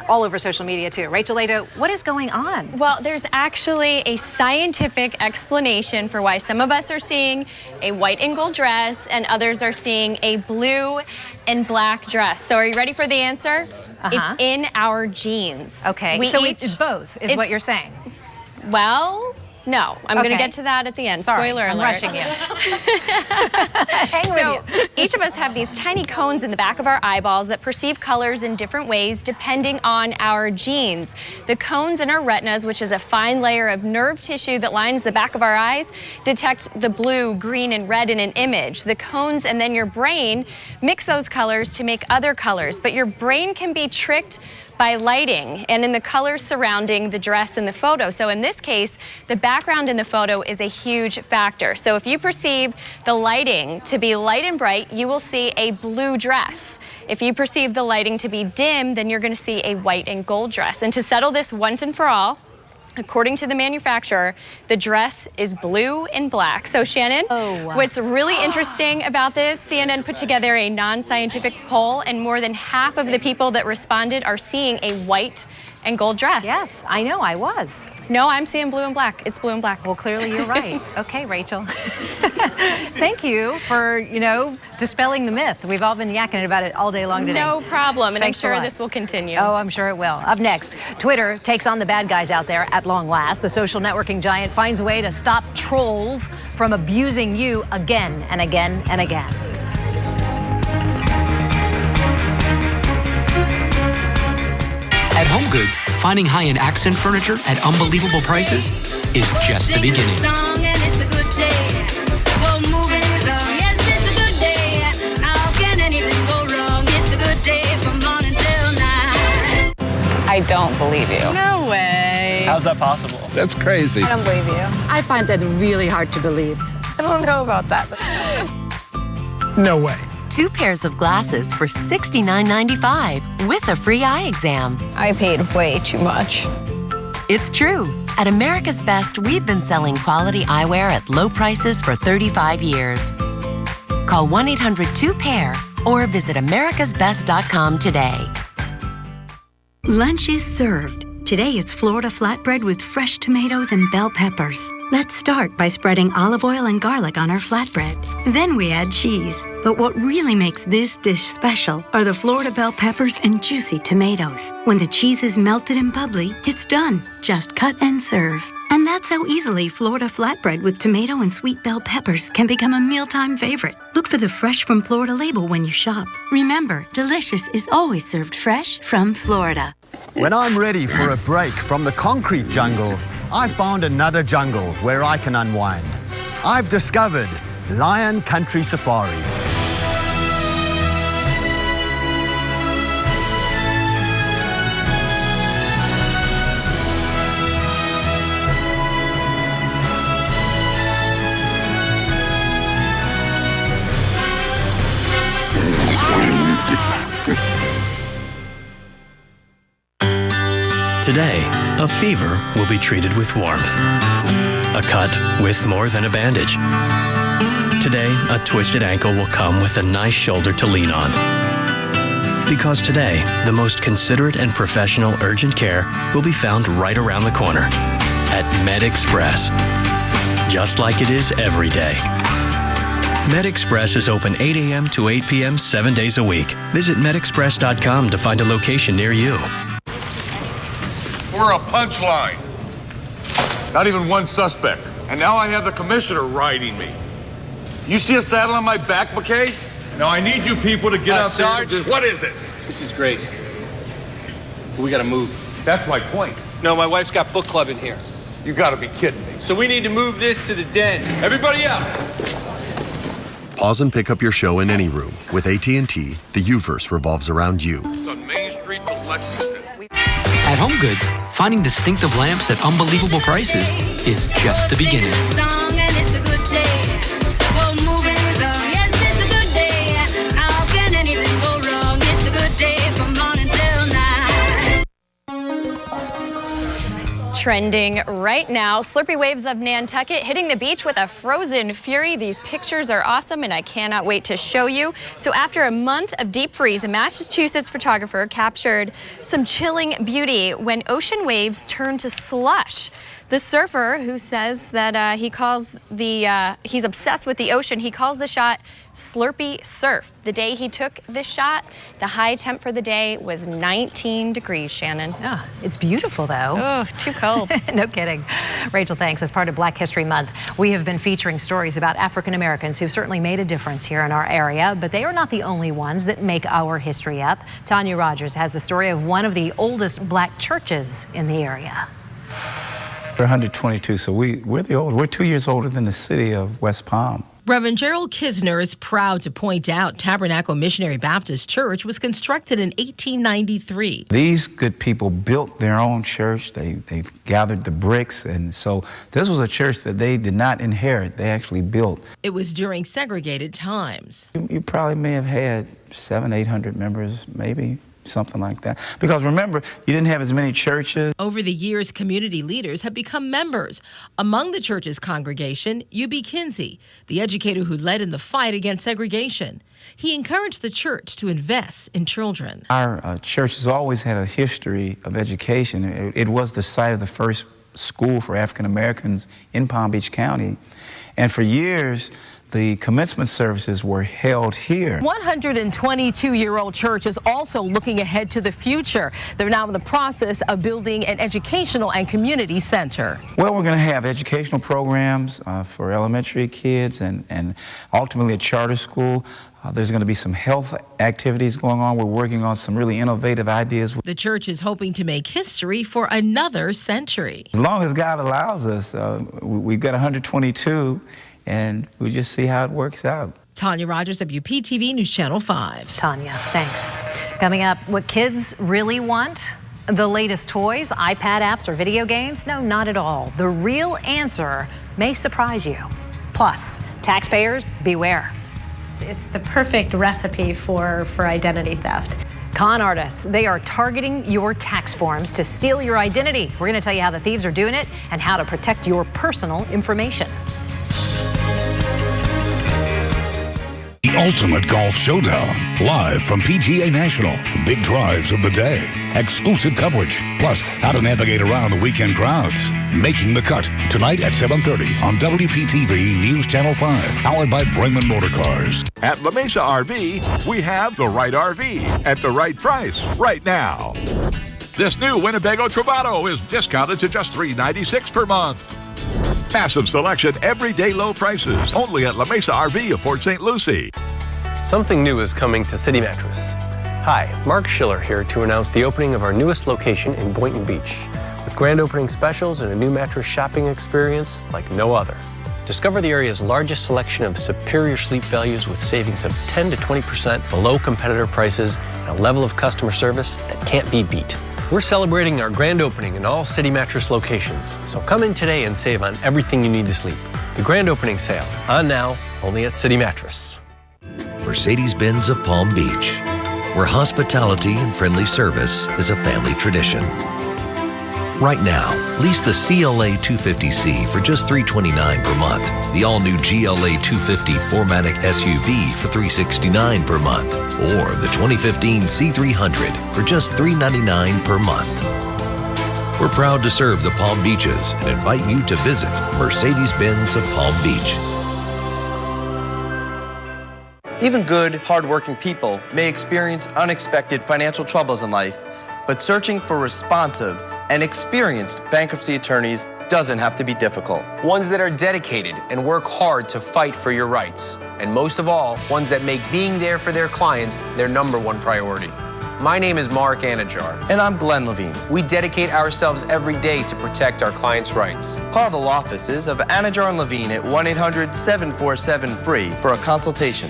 all over social media too. Rachel Lado, what is going on? Well, there's actually a scientific explanation for why some of us are seeing a white and gold dress and others are seeing a blue and black dress. So are you ready for the answer? It's in our genes. Okay, so it's both, is what you're saying. Well, no. I'm going to get to that at the end. Sorry, Spoiler I'm alert. rushing you. So each of us have these tiny cones in the back of our eyeballs that perceive colors in different ways depending on our genes. The cones in our retinas, which is a fine layer of nerve tissue that lines the back of our eyes, detect the blue, green, and red in an image. The cones and then your brain mix those colors to make other colors, but your brain can be tricked by lighting and in the colors surrounding the dress in the photo. So in this case, the background in the photo is a huge factor. So if you perceive the lighting to be light and bright, you will see a blue dress. If you perceive the lighting to be dim, then you're going to see a white and gold dress. And to settle this once and for all, according to the manufacturer, the dress is blue and black. So Shannon, what's really interesting about this, CNN put together a non-scientific poll and more than half of the people that responded are seeing a white and gold dress. Yes, I know, I was. No, I'm seeing blue and black. It's blue and black. Well, clearly you're right. Okay, Rachel. Thank you for, dispelling the myth. We've all been yakking about it all day long today. No problem, and Thanks I'm a sure lot. this will continue. Oh, I'm sure it will. Up next, Twitter takes on the bad guys out there at long last. The social networking giant finds a way to stop trolls from abusing you again and again and again. At HomeGoods, finding high-end accent furniture at unbelievable prices is just the beginning. I don't believe you. No way. How's that possible? That's crazy. I don't believe you. I find that really hard to believe. I don't know about that. No way. 2 pairs of glasses for $69.95 with a free eye exam. I paid way too much. It's true. At America's Best, we've been selling quality eyewear at low prices for 35 years. Call 1-800-2-PAIR or visit americasbest.com today. Lunch is served. Today it's Florida flatbread with fresh tomatoes and bell peppers. Let's start by spreading olive oil and garlic on our flatbread. Then we add cheese. But what really makes this dish special are the Florida bell peppers and juicy tomatoes. When the cheese is melted and bubbly, it's done. Just cut and serve. And that's how easily Florida flatbread with tomato and sweet bell peppers can become a mealtime favorite. Look for the Fresh from Florida label when you shop. Remember, delicious is always served fresh from Florida. When I'm ready for a break from the concrete jungle, I found another jungle where I can unwind. I've discovered Lion Country Safari. Today, a fever will be treated with warmth. A cut with more than a bandage. Today, a twisted ankle will come with a nice shoulder to lean on. Because today, the most considerate and professional urgent care will be found right around the corner at MedExpress. Just like it is every day. MedExpress is open 8 a.m. to 8 p.m. 7 days a week. Visit MedExpress.com to find a location near you. We're a punchline. Not even one suspect. And now I have the commissioner riding me. You see a saddle on my back, McKay? Now I need you people to get out Sarge, there. What is it? This is great. We gotta move. That's my point. No, my wife's got book club in here. You gotta be kidding me. So we need to move this to the den. Everybody out. Pause and pick up your show in any room. With AT&T, the U-verse revolves around you. It's on Main Street to Lexington. At HomeGoods, finding distinctive lamps at unbelievable prices is just the beginning. Trending right now, slurpy waves of Nantucket hitting the beach with a frozen fury. These pictures are awesome and I cannot wait to show you. So after a month of deep freeze, a Massachusetts photographer captured some chilling beauty when ocean waves turned to slush. The surfer, who says that he's obsessed with the ocean, he calls the shot Slurpy Surf. The day he took this shot, the high temp for the day was 19 degrees, Shannon. Ah, it's beautiful, though. Oh, too cold. No kidding. Rachel, thanks. As part of Black History Month, we have been featuring stories about African Americans who've certainly made a difference here in our area, but they are not the only ones that make our history up. Tanya Rogers has the story of one of the oldest black churches in the area. We're 122, so we're the old. We're 2 years older than the city of West Palm. Reverend Gerald Kisner is proud to point out Tabernacle Missionary Baptist Church was constructed in 1893. These good people built their own church. They gathered the bricks, and so this was a church that they did not inherit. They actually built. It was during segregated times. You probably may have had 700, 800 members, maybe. Something like that. Because remember, you didn't have as many churches. Over the years, community leaders have become members. Among the church's congregation, U.B. Kinsey, the educator who led in the fight against segregation. He encouraged the church to invest in children. Our church has always had a history of education. It was the site of the first school for African Americans in Palm Beach County. And for years, the commencement services were held here. 122-year-old church is also looking ahead to the future. They're now in the process of building an educational and community center. Well, we're going to have educational programs for elementary kids and ultimately a charter school. There's going to be some health activities going on. We're working on some really innovative ideas. The church is hoping to make history for another century. As long as God allows us, we've got 122. And we'll just see how it works out. Tanya Rogers, WPTV News Channel 5. Tanya, thanks. Coming up, what kids really want? The latest toys, iPad apps, or video games? No, not at all. The real answer may surprise you. Plus, taxpayers, beware. It's the perfect recipe for identity theft. Con artists, they are targeting your tax forms to steal your identity. We're going to tell you how the thieves are doing it and how to protect your personal information. The ultimate golf showdown, live from PGA National. Big drives of the day, exclusive coverage, plus how to navigate around the weekend crowds. Making the Cut, tonight at 7:30 on WPTV News Channel 5, powered by Brayman Motor Cars. At La Mesa RV, we have the right RV at the right price right now. This new Winnebago Travato is discounted to just $396 per month. Massive selection, everyday low prices, only at La Mesa RV of Port St. Lucie. Something new is coming to City Mattress. Hi, Mark Schiller here to announce the opening of our newest location in Boynton Beach, with grand opening specials and a new mattress shopping experience like no other. Discover the area's largest selection of superior sleep values with savings of 10 to 20% below competitor prices and a level of customer service that can't be beat. We're celebrating our grand opening in all City Mattress locations, so come in today and save on everything you need to sleep. The grand opening sale, on now, only at City Mattress. Mercedes-Benz of Palm Beach, where hospitality and friendly service is a family tradition. Right now, lease the CLA 250C for just $329 per month, the all-new GLA 250 4MATIC SUV for $369 per month, or the 2015 C300 for just $399 per month. We're proud to serve the Palm Beaches and invite you to visit Mercedes-Benz of Palm Beach. Even good, hardworking people may experience unexpected financial troubles in life, but searching for responsive and experienced bankruptcy attorneys doesn't have to be difficult. Ones that are dedicated and work hard to fight for your rights. And most of all, ones that make being there for their clients their #1 priority. My name is Mark Anajar. And I'm Glenn Levine. We dedicate ourselves every day to protect our clients' rights. Call the law offices of Anajar and Levine at 1-800-747-FREE for a consultation.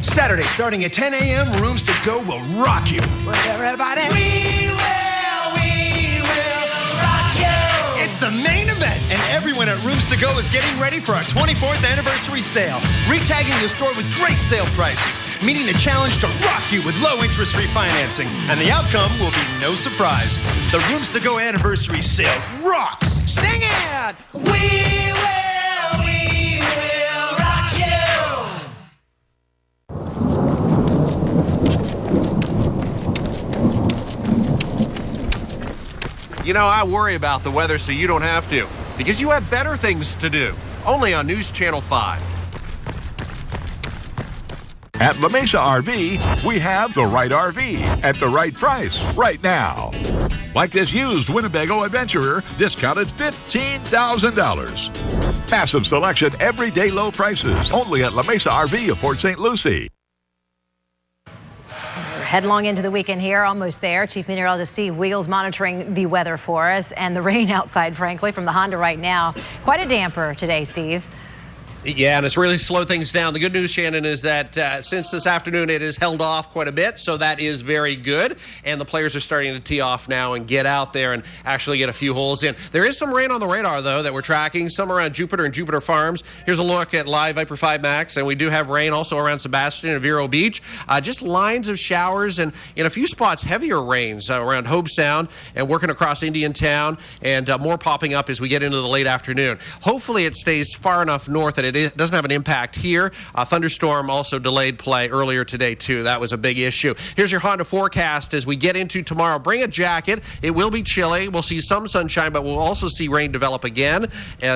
Saturday, starting at 10 a.m., Rooms to Go will rock you. With everybody, we will rock you. It's the main event, and everyone at Rooms to Go is getting ready for our 24th anniversary sale, retagging the store with great sale prices, meeting the challenge to rock you with low interest refinancing. And the outcome will be no surprise. The Rooms to Go anniversary sale rocks! Sing it! We will rock you! You know, I worry about the weather so you don't have to, because you have better things to do. Only on News Channel 5. At La Mesa RV, we have the right RV at the right price right now. Like this used Winnebago Adventurer, discounted $15,000. Massive selection, everyday low prices, only at La Mesa RV of Port St. Lucie. Headlong into the weekend here, almost there. Chief Meteorologist Steve Wheels monitoring the weather for us and the rain outside, frankly, from the Honda right now. Quite a damper today, Steve. Yeah, and it's really slowed things down. The good news, Shannon, is that since this afternoon it has held off quite a bit, so that is very good. And the players are starting to tee off now and get out there and actually get a few holes in. There is some rain on the radar, though, that we're tracking, some around Jupiter and Jupiter Farms. Here's a look at live Viper 5 Max, and we do have rain also around Sebastian and Vero Beach. Just lines of showers and in a few spots heavier rains around Hobe Sound and working across Indian Town, and more popping up as we get into the late afternoon. Hopefully it stays far enough north that it doesn't have an impact here. A thunderstorm also delayed play earlier today, too. That was a big issue. Here's your Honda forecast as we get into tomorrow. Bring a jacket. It will be chilly. We'll see some sunshine, but we'll also see rain develop again.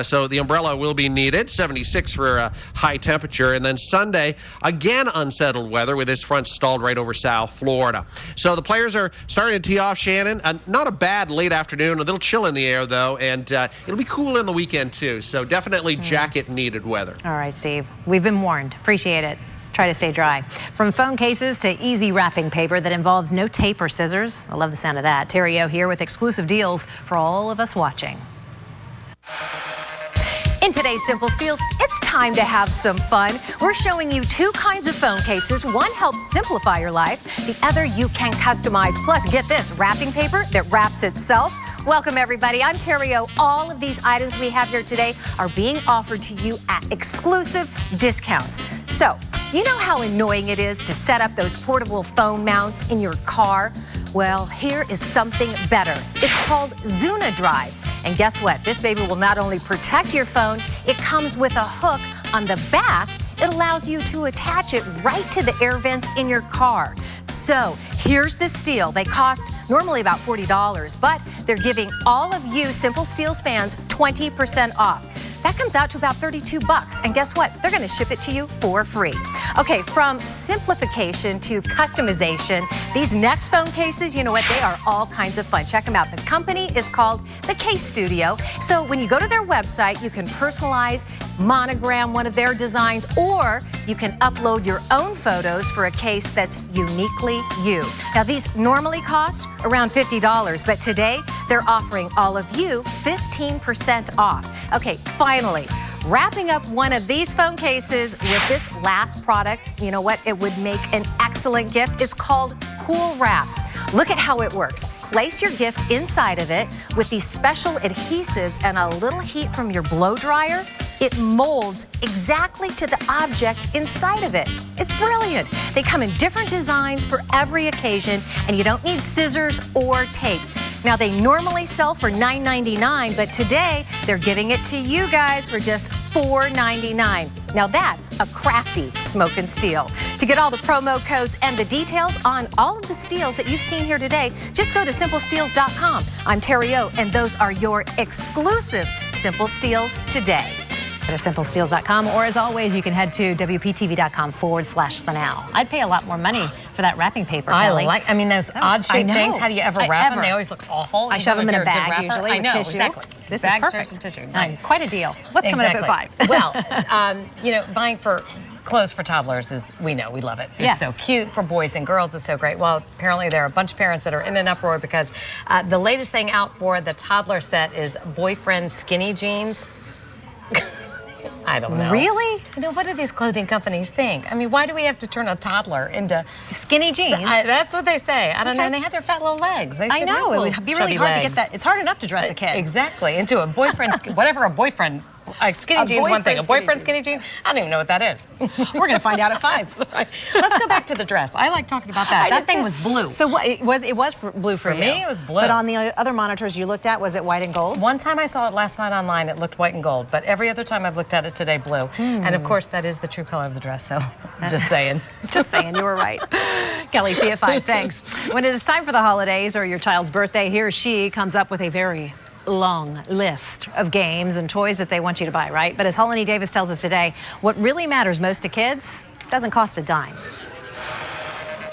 So the umbrella will be needed. 76 for a high temperature. And then Sunday, again, unsettled weather with this front stalled right over South Florida. So the players are starting to tee off, Shannon. Not a bad late afternoon. A little chill in the air, though. And it'll be cool in the weekend, too. So definitely jacket needed weather. All right, Steve. We've been warned. Appreciate it. Let's try to stay dry. From phone cases to easy wrapping paper that involves no tape or scissors. I love the sound of that. Terry O here with exclusive deals for all of us watching. In today's Simple Steals, it's time to have some fun. We're showing you two kinds of phone cases. One helps simplify your life. The other you can customize. Plus, get this, wrapping paper that wraps itself. Welcome, everybody. I'm Terry O. All of these items we have here today are being offered to you at exclusive discounts. So, you know how annoying it is to set up those portable phone mounts in your car? Well, here is something better. It's called Zuna Drive. And guess what? This baby will not only protect your phone, it comes with a hook on the back. It allows you to attach it right to the air vents in your car. So here's the steal. They cost normally about $40, but they're giving all of you Simple Steals fans 20% off. That comes out to about $32. And guess what? They're going to ship it to you for free. Okay, from simplification to customization, these next phone cases, you know what? They are all kinds of fun. Check them out. The company is called The Case Studio. So when you go to their website, you can personalize, monogram one of their designs, or you can upload your own photos for a case that's uniquely you. Now, these normally cost around $50, but today they're offering all of you 15% off. Okay, finally, wrapping up one of these phone cases with this last product, you know what? It would make an excellent gift. It's called Cool Wraps. Look at how it works. Place your gift inside of it with these special adhesives and a little heat from your blow dryer. It molds exactly to the object inside of it. It's brilliant. They come in different designs for every occasion, and you don't need scissors or tape. Now, they normally sell for $9.99, but today they're giving it to you guys for just $4.99. Now, that's a crafty smoke and steal. To get all the promo codes and the details on all of the steals that you've seen here today, just go to simplesteals.com. I'm Terry O, and those are your exclusive Simple Steals today. Go to simplesteals.com, or as always, you can head to WPTV.com/the now. I'd pay a lot more money for that wrapping paper, Kelly. I mean, those odd-shaped things, how do you ever wrap them? They always look awful. I shove them in a bag, usually, I with know, tissue. exactly. This Bag, is perfect. some tissue. Nice. Quite a deal. What's coming up at 5? Well, you know, buying for clothes for toddlers is, we know, we love it. It's Yes. so cute for boys and girls. It's so great. Well, apparently there are a bunch of parents that are in an uproar because the latest thing out for the toddler set is boyfriend skinny jeans. I don't know. Really? You know, what do these clothing companies think? I mean, why do we have to turn a toddler into skinny jeans? That's what they say. I don't know. And they have their fat little legs. They I should know. have It would little be really chubby hard to legs. get that. It's hard enough to dress a kid. Exactly. Into a boyfriend, whatever a boyfriend Skinny jeans, one thing. A boyfriend skinny jean? I don't even know what that is. We're going to find out at 5. Right. Let's go back to the dress. I like talking about that. That thing was blue. So what, it was blue for you. me, it was blue. But on the other monitors you looked at, was it white and gold? One time I saw it last night online, it looked white and gold, but every other time I've looked at it today, blue. And of course, that is the true color of the dress, so just saying. Just saying, you were right. Kelly, see you at 5. Thanks. When it is time for the holidays or your child's birthday, he or she comes up with a very long list of games and toys that they want you to buy, right? But as Holly Davis tells us today, what really matters most to kids doesn't cost a dime.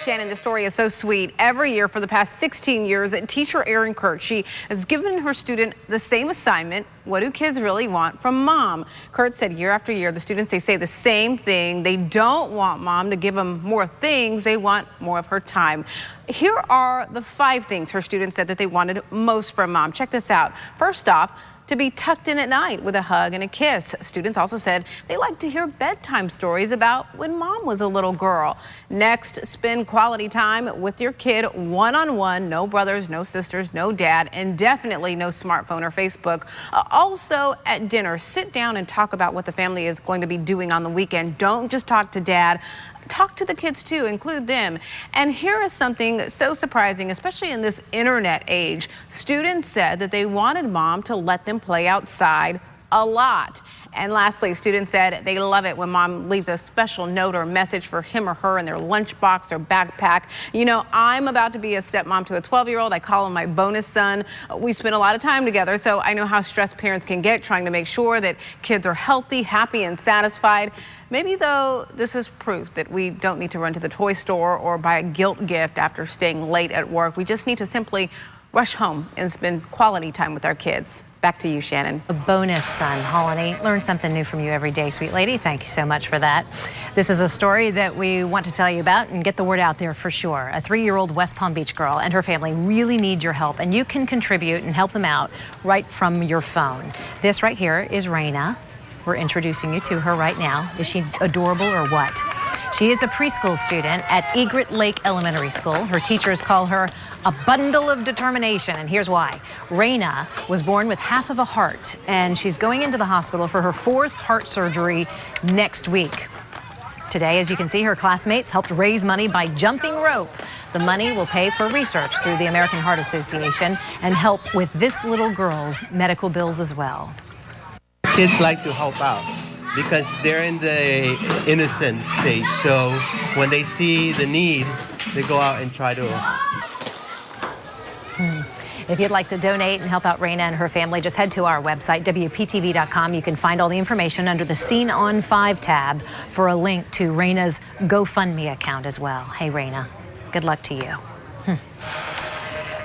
Shannon, the story is so sweet. Every year for the past 16 years, teacher Erin Kurtz has given her student the same assignment. What do kids really want from mom? Kurtz said year after year, the students, they say the same thing. They don't want mom to give them more things. They want more of her time. Here are the 5 things her students said that they wanted most from mom. Check this out. First off, to be tucked in at night with a hug and a kiss. Students also said they like to hear bedtime stories about when mom was a little girl. Next, spend quality time with your kid one-on-one. No brothers, no sisters, no dad, and definitely no smartphone or Facebook. Also, at dinner, sit down and talk about what the family is going to be doing on the weekend. Don't just talk to dad. Talk to the kids too, include them. And here is something so surprising, especially in this internet age. Students said that they wanted mom to let them play outside a lot. And lastly, students said they love it when mom leaves a special note or message for him or her in their lunchbox or backpack. You know, I'm about to be a stepmom to a 12-year-old. I call him my bonus son. We spend a lot of time together, so I know how stressed parents can get trying to make sure that kids are healthy, happy, and satisfied. Maybe, though, this is proof that we don't need to run to the toy store or buy a guilt gift after staying late at work. We just need to simply rush home and spend quality time with our kids. Back to you, Shannon. A bonus son, Holly. Learn something new from you every day, sweet lady. Thank you so much for that. This is a story that we want to tell you about and get the word out there for sure. A 3-year-old West Palm Beach girl and her family really need your help, and you can contribute and help them out right from your phone. This right here is Raina. We're introducing you to her right now. Is she adorable or what? She is a preschool student at Egret Lake Elementary School. Her teachers call her a bundle of determination, and here's why. Raina was born with half of a heart, and she's going into the hospital for her 4th heart surgery next week. Today, as you can see, her classmates helped raise money by jumping rope. The money will pay for research through the American Heart Association and help with this little girl's medical bills as well. Kids like to help out because they're in the innocent stage. So when they see the need, they go out and try to. If you'd like to donate and help out Raina and her family, just head to our website, WPTV.com. You can find all the information under the Scene on 5 tab for a link to Raina's GoFundMe account as well. Hey, Raina, good luck to you.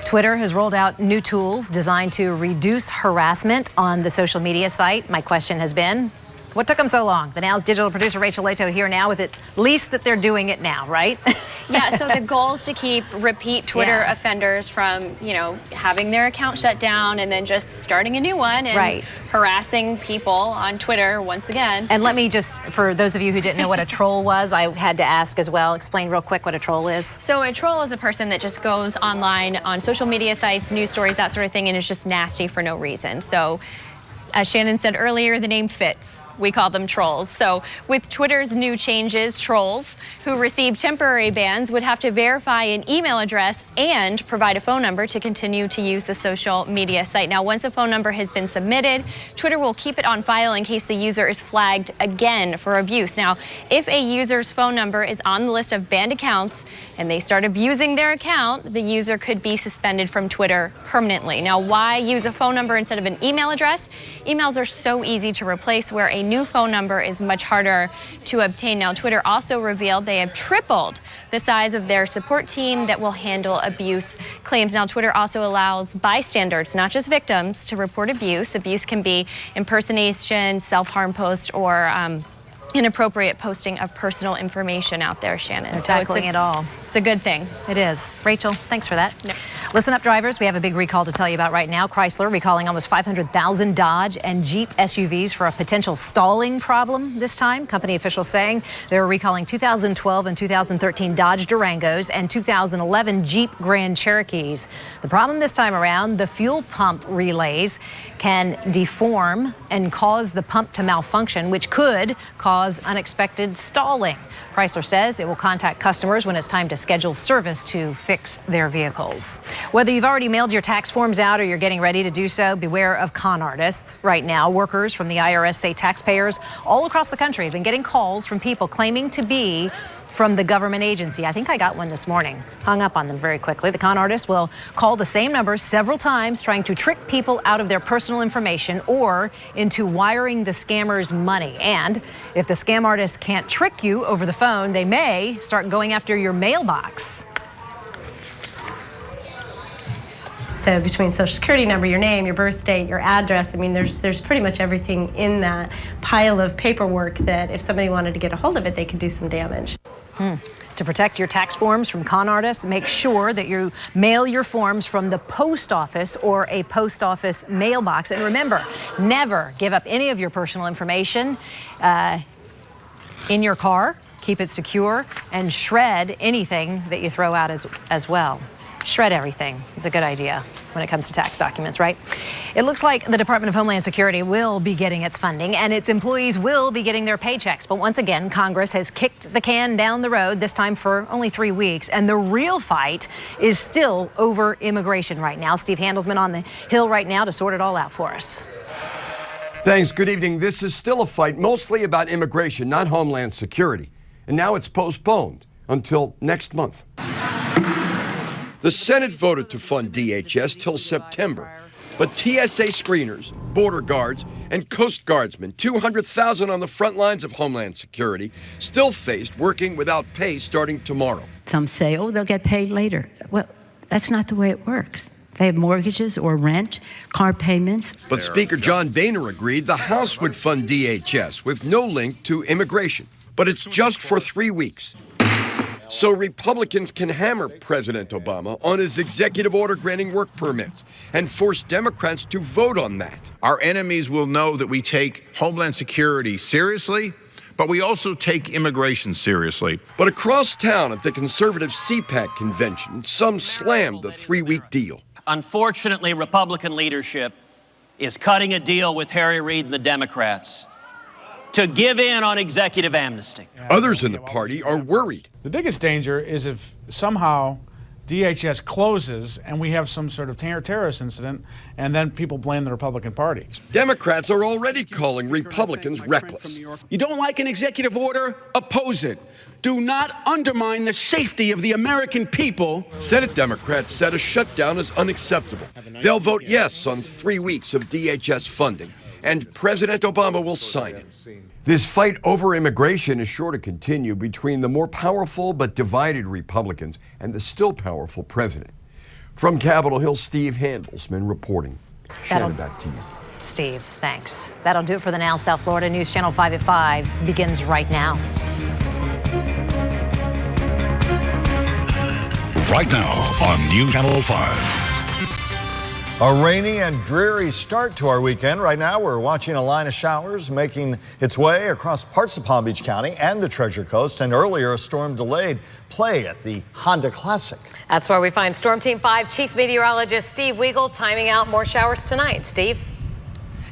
Twitter has rolled out new tools designed to reduce harassment on the social media site. My question has been, what took them so long? The Now's digital producer Rachel Leto here now with at least that they're doing it now, right? Yeah, so the goal is to keep repeat Twitter offenders from, having their account shut down and then just starting a new one and harassing people on Twitter once again. And let me just, for those of you who didn't know what a troll was, I had to ask as well, explain real quick what a troll is. So a troll is a person that just goes online on social media sites, news stories, that sort of thing, and is just nasty for no reason. So as Shannon said earlier, the name fits. We call them trolls. So with Twitter's new changes, trolls who receive temporary bans would have to verify an email address and provide a phone number to continue to use the social media site. Now, once a phone number has been submitted, Twitter will keep it on file in case the user is flagged again for abuse. Now, if a user's phone number is on the list of banned accounts and they start abusing their account, the user could be suspended from Twitter permanently. Now, why use a phone number instead of an email address? Emails are so easy to replace, where a new phone number is much harder to obtain. Now, Twitter also revealed they have tripled the size of their support team that will handle abuse claims. Now, Twitter also allows bystanders, not just victims, to report abuse. Abuse can be impersonation, self-harm post, or inappropriate posting of personal information out there, Shannon. They're tackling it all. It's a good thing. It is. Rachel, thanks for that. No. Listen up, drivers. We have a big recall to tell you about right now. Chrysler recalling almost 500,000 Dodge and Jeep SUVs for a potential stalling problem this time. Company officials saying they're recalling 2012 and 2013 Dodge Durangos and 2011 Jeep Grand Cherokees. The problem this time around, the fuel pump relays can deform and cause the pump to malfunction, which could cause unexpected stalling. Chrysler says it will contact customers when it's time to schedule service to fix their vehicles. Whether you've already mailed your tax forms out or you're getting ready to do so, beware of con artists. Right now, workers from the IRS say taxpayers all across the country have been getting calls from people claiming to be from the government agency. I think I got one this morning. Hung up on them very quickly. The con artist will call the same numbers several times, trying to trick people out of their personal information or into wiring the scammers money. And if the scam artist can't trick you over the phone, they may start going after your mailbox. So between social security number, your name, your birth date, your address, I mean, there's pretty much everything in that pile of paperwork that if somebody wanted to get a hold of it, they could do some damage. To protect your tax forms from con artists, make sure that you mail your forms from the post office or a post office mailbox. And remember, never give up any of your personal information in your car. Keep it secure and shred anything that you throw out as well. Shred everything. It's a good idea when it comes to tax documents, right? It looks like the Department of Homeland Security will be getting its funding and its employees will be getting their paychecks. But once again, Congress has kicked the can down the road, this time for only 3 weeks. And the real fight is still over immigration right now. Steve Handelsman on the Hill right now to sort it all out for us. Thanks. Good evening. This is still a fight mostly about immigration, not Homeland Security. And now it's postponed until next month. The Senate voted to fund DHS till September, but TSA screeners, border guards, and Coast Guardsmen, 200,000 on the front lines of Homeland Security, still faced working without pay starting tomorrow. Some say, oh, they'll get paid later. Well, that's not the way it works. They have mortgages or rent, car payments. But Speaker John Boehner agreed the House would fund DHS with no link to immigration. But it's just for 3 weeks. So Republicans can hammer President Obama on his executive order granting work permits and force Democrats to vote on that. Our enemies will know that we take Homeland Security seriously, but we also take immigration seriously. But across town at the conservative CPAC convention, some slammed the 3-week deal. Unfortunately, Republican leadership is cutting a deal with Harry Reid and the Democrats to give in on executive amnesty. Others in the party are worried. The biggest danger is if somehow DHS closes and we have some sort of terrorist incident and then people blame the Republican Party. Democrats are already calling Republicans reckless. You don't like an executive order? Oppose it. Do not undermine the safety of the American people. Senate Democrats said a shutdown is unacceptable. They'll vote yes on 3 weeks of DHS funding, and President Obama will sign it. This fight over immigration is sure to continue between the more powerful but divided Republicans and the still powerful president. From Capitol Hill, Steve Handelsman reporting. Shannon, back to you. Steve, thanks. That'll do it for the Now South Florida News Channel 5 at 5 begins right now. Right now on News Channel 5. A rainy and dreary start to our weekend. Right now, we're watching a line of showers making its way across parts of Palm Beach County and the Treasure Coast. And earlier, a storm delayed play at the Honda Classic. That's where we find Storm Team 5 Chief Meteorologist Steve Weigel timing out more showers tonight. Steve?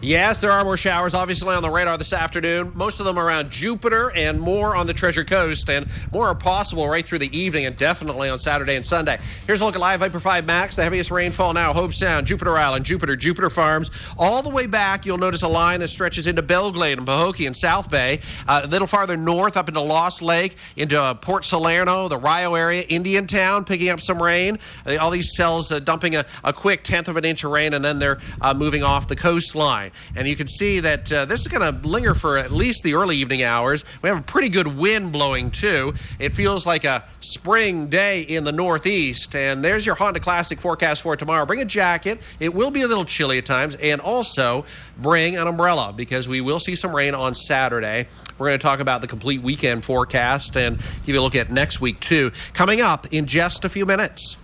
Yes, there are more showers, obviously, on the radar this afternoon. Most of them around Jupiter and more on the Treasure Coast, and more are possible right through the evening and definitely on Saturday and Sunday. Here's a look at Live Viper 5 Max. The heaviest rainfall now, Hope Sound, Jupiter Island, Jupiter Farms. All the way back, you'll notice a line that stretches into Belglade and Pahokee and South Bay. A little farther north, up into Lost Lake, into Port Salerno, the Rio area, Indiantown, picking up some rain. All these cells dumping a quick 1/10 of an inch of rain, and then they're moving off the coastline. line. And you can see that this is going to linger for at least the early evening hours. We have a pretty good wind blowing too. It feels like a spring day in the Northeast. And there's your Honda Classic forecast for tomorrow. Bring a jacket. It will be a little chilly at times. And also bring an umbrella because we will see some rain on Saturday. We're going to talk about the complete weekend forecast and give you a look at next week too. Coming up in just a few minutes.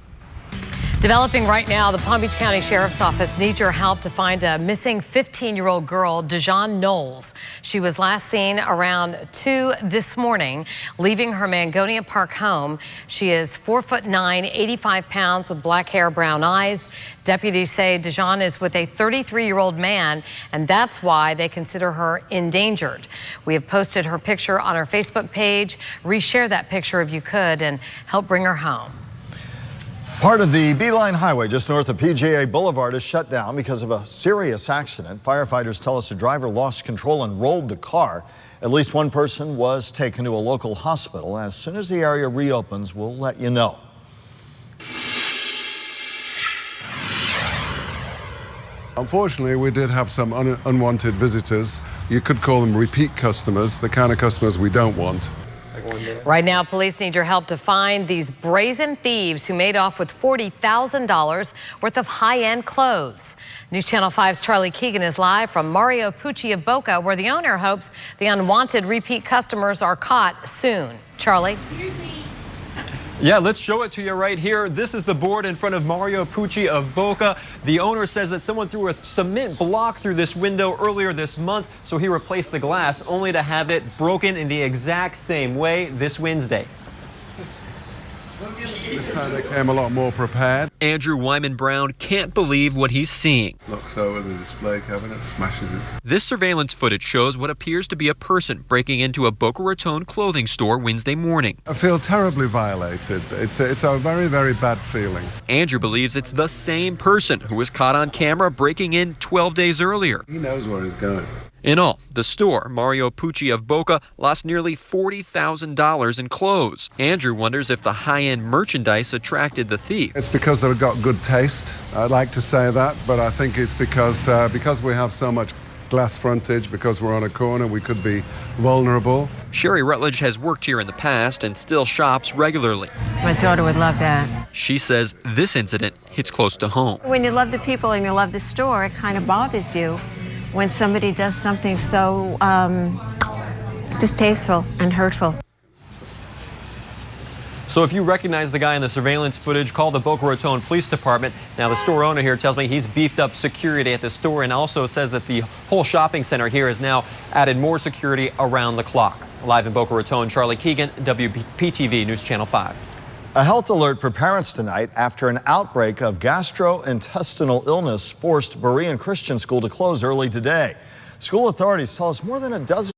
Developing right now, the Palm Beach County Sheriff's Office needs your help to find a missing 15-year-old girl, Dejan Knowles. She was last seen around 2 this morning, leaving her Mangonia Park home. She is 4'9", 85 pounds with black hair, brown eyes. Deputies say Dejan is with a 33-year-old man, and that's why they consider her endangered. We have posted her picture on our Facebook page. Reshare that picture if you could and help bring her home. Part of the Beeline Highway just north of PGA Boulevard is shut down because of a serious accident. Firefighters tell us the driver lost control and rolled the car. At least one person was taken to a local hospital. As soon as the area reopens, we'll let you know. Unfortunately, we did have some unwanted visitors. You could call them repeat customers, the kind of customers we don't want. Right now, police need your help to find these brazen thieves who made off with $40,000 worth of high-end clothes. News Channel 5's Charlie Keegan is live from Mario Pucci of Boca, where the owner hopes the unwanted repeat customers are caught soon. Charlie? Yeah, let's show it to you right here. This is the board in front of Mario Pucci of Boca. The owner says that someone threw a cement block through this window earlier this month, so he replaced the glass, only to have it broken in the exact same way this Wednesday. This time they came a lot more prepared. Andrew Wyman Brown can't believe what he's seeing. Looks over the display cabinet, smashes it. This surveillance footage shows what appears to be a person breaking into a Boca Raton clothing store Wednesday morning. I feel terribly violated. It's a very, very bad feeling. Andrew believes it's the same person who was caught on camera breaking in 12 days earlier. He knows where he's going. In all, the store, Mario Pucci of Boca, lost nearly $40,000 in clothes. Andrew wonders if the high-end merchandise attracted the thief. It's because they've got good taste. I'd like to say that, but I think it's because we have so much glass frontage, because we're on a corner, we could be vulnerable. Sherry Rutledge has worked here in the past and still shops regularly. My daughter would love that. She says this incident hits close to home. When you love the people and you love the store, it kind of bothers you when somebody does something so distasteful and hurtful. So if you recognize the guy in the surveillance footage, call the Boca Raton Police Department. Now, the store owner here tells me he's beefed up security at the store and also says that the whole shopping center here has now added more security around the clock. Live in Boca Raton, Charlie Keegan, WPTV News Channel 5. A health alert for parents tonight after an outbreak of gastrointestinal illness forced Berean Christian School to close early today. School authorities tell us more than a dozen